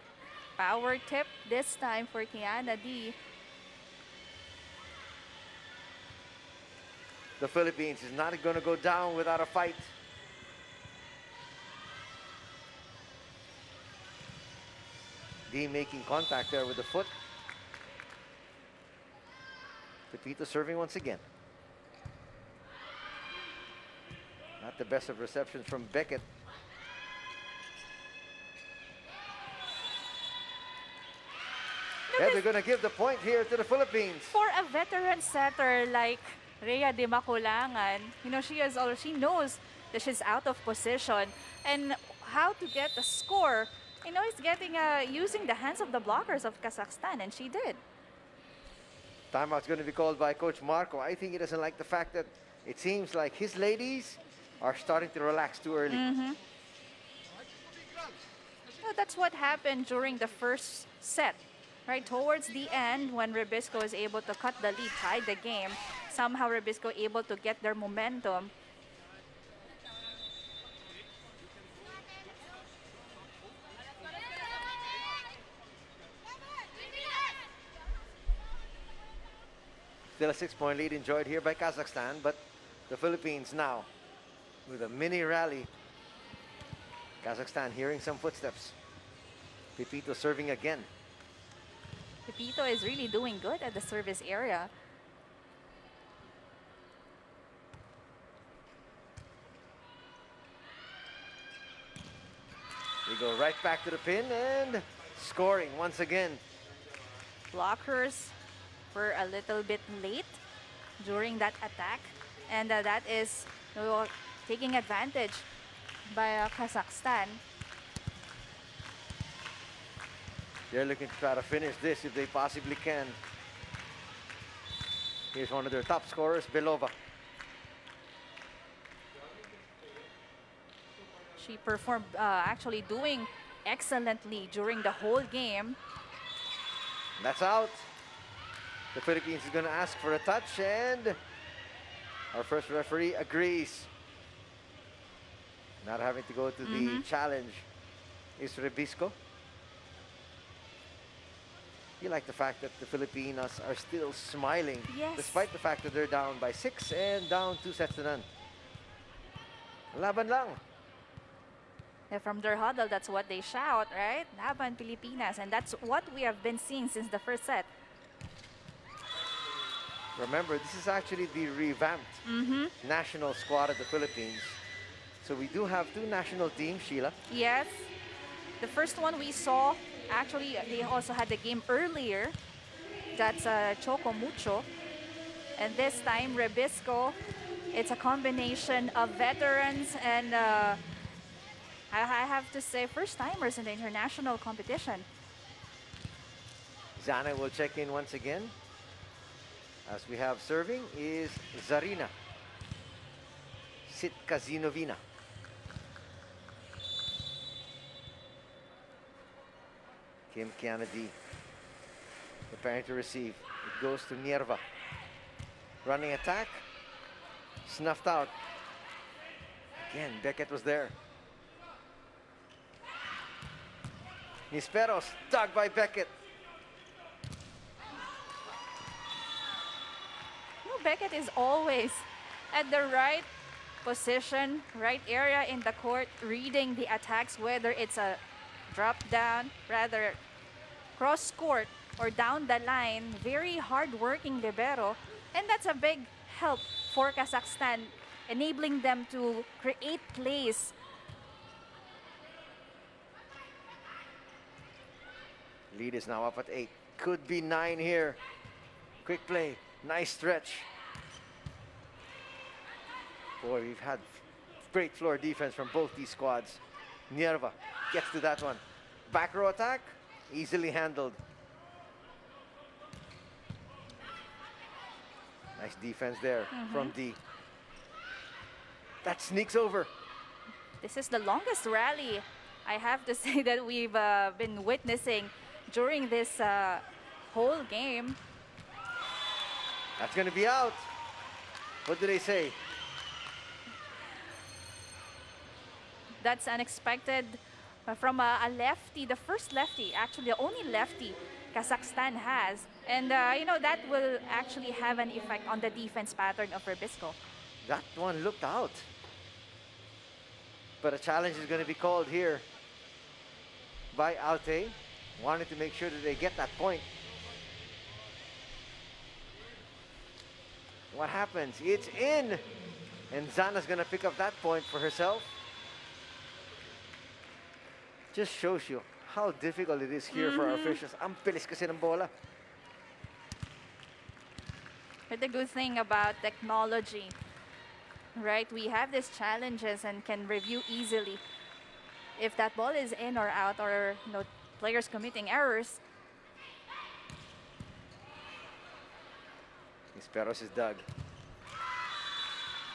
Power tip this time for Kiana D. The Philippines is not going to go down without a fight. D making contact there with the foot. Pepito serving once again. the best of receptions from Beckett. And they're going to give the point here to the Philippines. For a veteran setter like Rhea de Maculangan, you know, she knows that she's out of position and how to get the score. You know, it's getting using the hands of the blockers of Kazakhstan, and she did. Timeout's going to be called by Coach Marco. I think he doesn't like the fact that it seems like his ladies are starting to relax too early. Well, that's what happened during the first set. Right towards the end, when REBISCO was able to cut the lead, tie the game, somehow REBISCO able to get their momentum. Still a 6-point lead enjoyed here by Kazakhstan, but the Philippines now with a mini rally. Kazakhstan hearing some footsteps. Pipito serving again. Pepito is really doing good at the service area. We go right back to the pin and scoring once again. Blockers were a little bit late during that attack, and that is taking advantage by Kazakhstan. They're looking to try to finish this if they possibly can. Here's one of their top scorers, Belova. She performed actually doing excellently during the whole game. That's out. The Philippines is going to ask for a touch, and our first referee agrees. Not having to go to the challenge is REBISCO. You like the fact that the Filipinos are still smiling, Yes. despite the fact that they're down by 6 and down 2-0. Laban lang. From their huddle, that's what they shout, right? Laban Pilipinas, and that's what we have been seeing since the first set. Remember, this is actually the revamped national squad of the Philippines. So we do have two national teams, Sheila. Yes, the first one we saw, actually, they also had the game earlier. That's Choco Mucho. And this time, REBISCO, it's a combination of veterans and I have to say first-timers in the international competition. Zana will check in once again. As we have serving is Zarina Sitkazinovina. Kim Kennedy preparing to receive. It goes to Nierva. Running attack. Snuffed out. Again, Beckett was there. Nisperos, dug by Beckett. Beckett is always at the right position, right area in the court, reading the attacks, whether it's a drop down, rather cross court or down the line. Very hard-working libero, and that's a big help for Kazakhstan, enabling them to create plays. Lead is now up at 8. Could be 9 here. Quick play. Nice stretch. Boy, we've had great floor defense from both these squads. Nierva gets to that one. Back row attack, easily handled. Nice defense there from D. That sneaks over. This is the longest rally, I have to say, that we've been witnessing during this whole game. That's going to be out. What do they say? That's unexpected from a lefty, the first lefty, actually the only lefty Kazakhstan has. And, you know, that will actually have an effect on the defense pattern of REBISCO. That one looked out. But a challenge is going to be called here by ALTAY. Wanted to make sure that they get that point. What happens? It's in. And Zana's gonna pick up that point for herself. Just shows you how difficult it is here for our officials. Ang bilis kasi ng bola. But the good thing about technology, right? We have these challenges and can review easily if that ball is in or out, or players committing errors. Esperos is dug.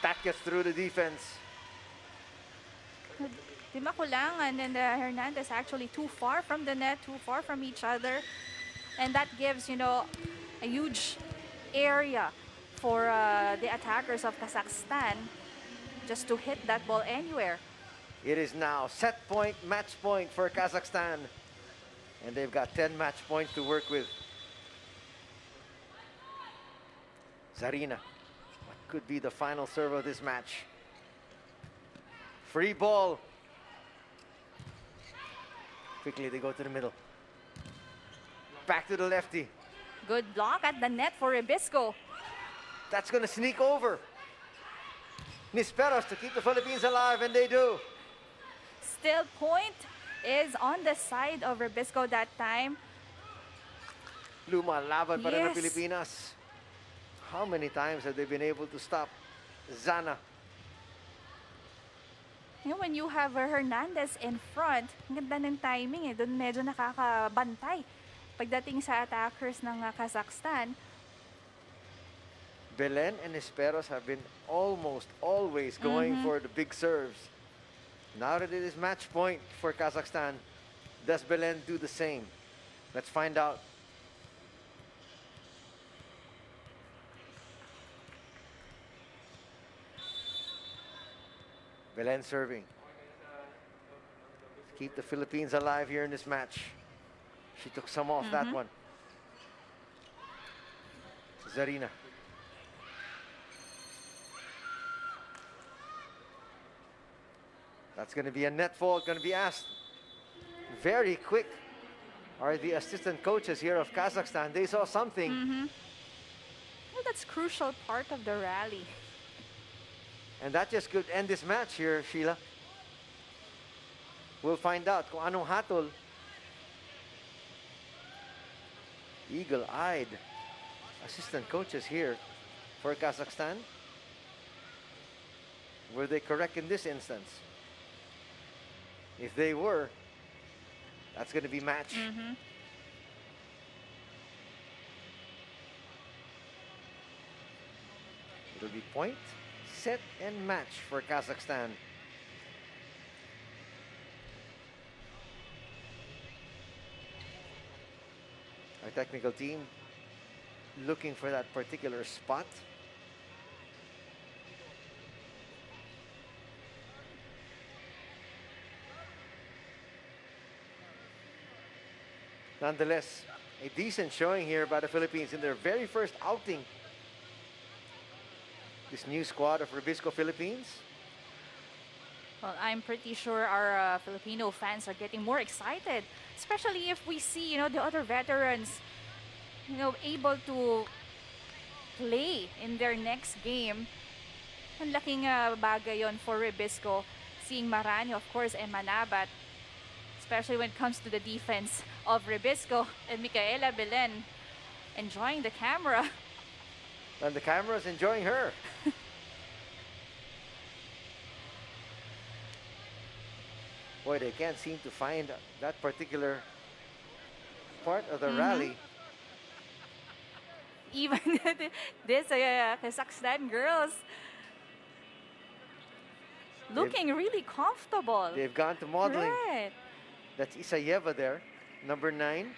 That gets through the defense. Di makulangan, and Hernandez actually too far from the net, too far from each other. And that gives, a huge area for the attackers of Kazakhstan just to hit that ball anywhere. It is now set point, match point for Kazakhstan. And they've got 10 match points to work with. Zarina, what could be the final serve of this match? Free ball. Quickly they go to the middle. Back to the lefty. Good block at the net for REBISCO. That's gonna sneak over. Nisperos to keep the Philippines alive, and they do. Still, point is on the side of REBISCO that time. Lumalaban pa rin ang Yes. Pilipinas. How many times have they been able to stop Zana? When you have Hernandez in front, ang ganda ng timing eh. Doon medyo nakakabantay pagdating sa attackers ng Kazakhstan. Belen and Esperos have been almost always going for the big serves. Now that it is match point for Kazakhstan, does Belen do the same? Let's find out. Belen serving. Keep the Philippines alive here in this match. She took some off that one. Zarina. That's going to be a net fault, going to be asked. Very quick are the assistant coaches here of Kazakhstan. They saw something. Well, that's crucial part of the rally. And that just could end this match here, Sheila. We'll find out kung anong hatol. Eagle-eyed assistant coaches here for Kazakhstan. Were they correct in this instance? If they were, that's going to be match. It'll be point, set, and match for Kazakhstan. Our technical team looking for that particular spot. Nonetheless, a decent showing here by the Philippines in their very first outing. This new squad of REBISCO Philippines. Well, I'm pretty sure our Filipino fans are getting more excited, especially if we see, the other veterans, able to play in their next game. Ang laking bagay yon for REBISCO. Seeing Maranyo, of course, and Manabat, especially when it comes to the defense of REBISCO, and Micaela Belen enjoying the camera. And the camera's enjoying her. Boy, they can't seem to find that particular part of the rally. Even this Kazakhstan girls looking really comfortable. They've gone to modeling. Right. That's Isayeva there, number 9.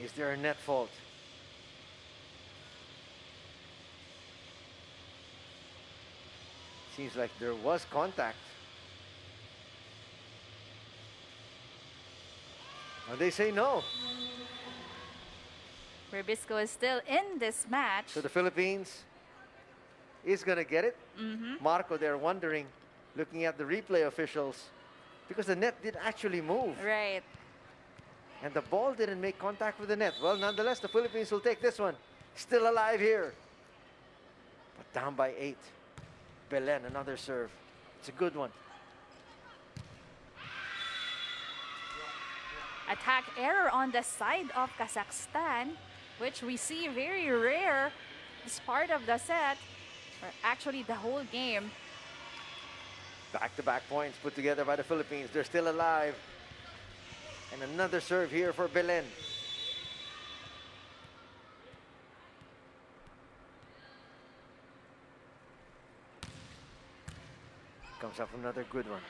Is there a net fault? Seems like there was contact. And they say no. REBISCO is still in this match. So the Philippines is going to get it. Marco there wondering, looking at the replay officials, because the net did actually move. Right. And the ball didn't make contact with the net. Well, nonetheless, the Philippines will take this one. Still alive here. But down by 8. Belen, another serve. It's a good one. Attack error on the side of Kazakhstan, which we see very rare as part of the set, or actually the whole game. Back-to-back points put together by the Philippines. They're still alive. And another serve here for Belen. Comes up another good one.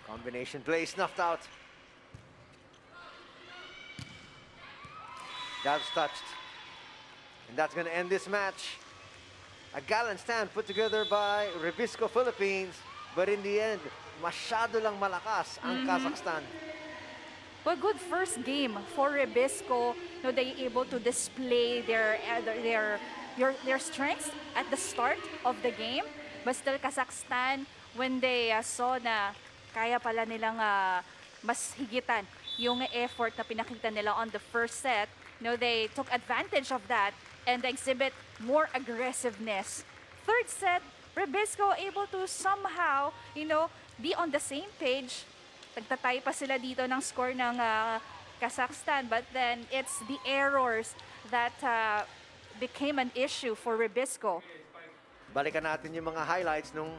Combination play snuffed out. That's touched. And that's going to end this match. A gallant stand put together by REBISCO Philippines. But in the end, masyado lang malakas ang Kazakhstan. Well, good first game for REBISCO. You know, they able to display their strengths at the start of the game. But still, Kazakhstan, when they saw na kaya pala nilang mas higitan yung effort na pinakita nila on the first set, you know, they took advantage of that and exhibit more aggressiveness. Third set, REBISCO able to somehow, you know, be on the same page. Nagtatay pa sila dito ng score ng Kazakhstan, but then it's the errors that became an issue for REBISCO. Balikan natin yung mga highlights nung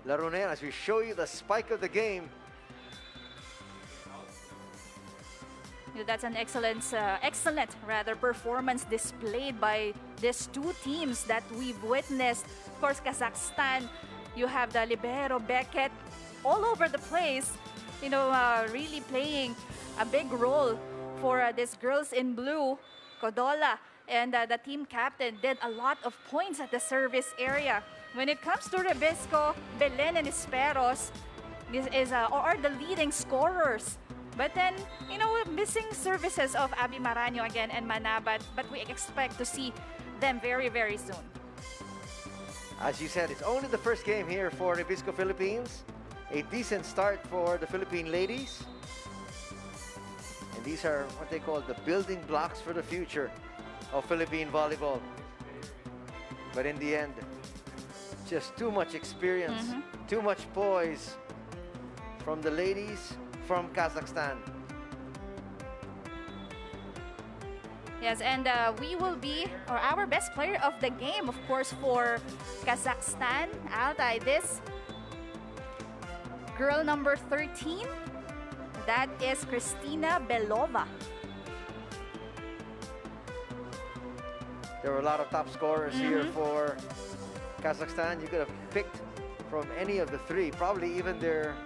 laro na yan as we show you the spike of the game. You know, that's an excellent performance displayed by these two teams that we've witnessed. Of course, Kazakhstan, you have the libero Beckett all over the place, you know, really playing a big role for these girls in blue. Kodola and the team captain did a lot of points at the service area. When it comes to REBISCO, Belen and Esperos are the leading scorers. But then, you know, missing services of Abby Maraño again and Manabat, but we expect to see them very, very soon. As you said, it's only the first game here for REBISCO Philippines. A decent start for the Philippine ladies. And these are what they call the building blocks for the future of Philippine volleyball. But in the end, just too much experience, too much poise from the ladies from Kazakhstan. Yes, and we will be, or our best player of the game, of course, for Kazakhstan, Altay. This girl number 13, that is Kristina Belova. There were a lot of top scorers here for Kazakhstan. You could have picked from any of the three, probably even their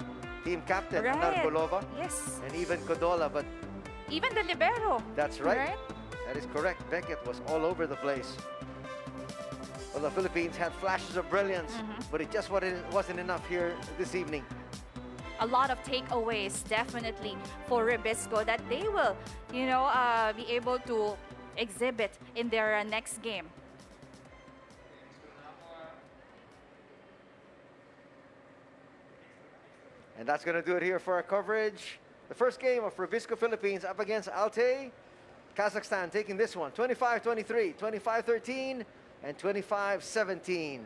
team captain, Narbolova, Yes. and even Kodola, but Even the libero. that's right. That is correct. Beckett was all over the place. Well, the Philippines had flashes of brilliance, but it just wasn't enough here this evening. A lot of takeaways, definitely, for REBISCO that they will, you know, be able to exhibit in their next game. And that's going to do it here for our coverage. The first game of REBISCO Philippines up against ALTAY. Kazakhstan taking this one, 25-23, 25-13, and 25-17.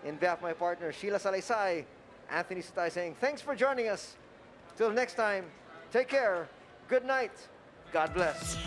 In behalf of my partner, Sheila Salaysay, Anthony Sutay saying, thanks for joining us. Till next time, take care, good night, God bless.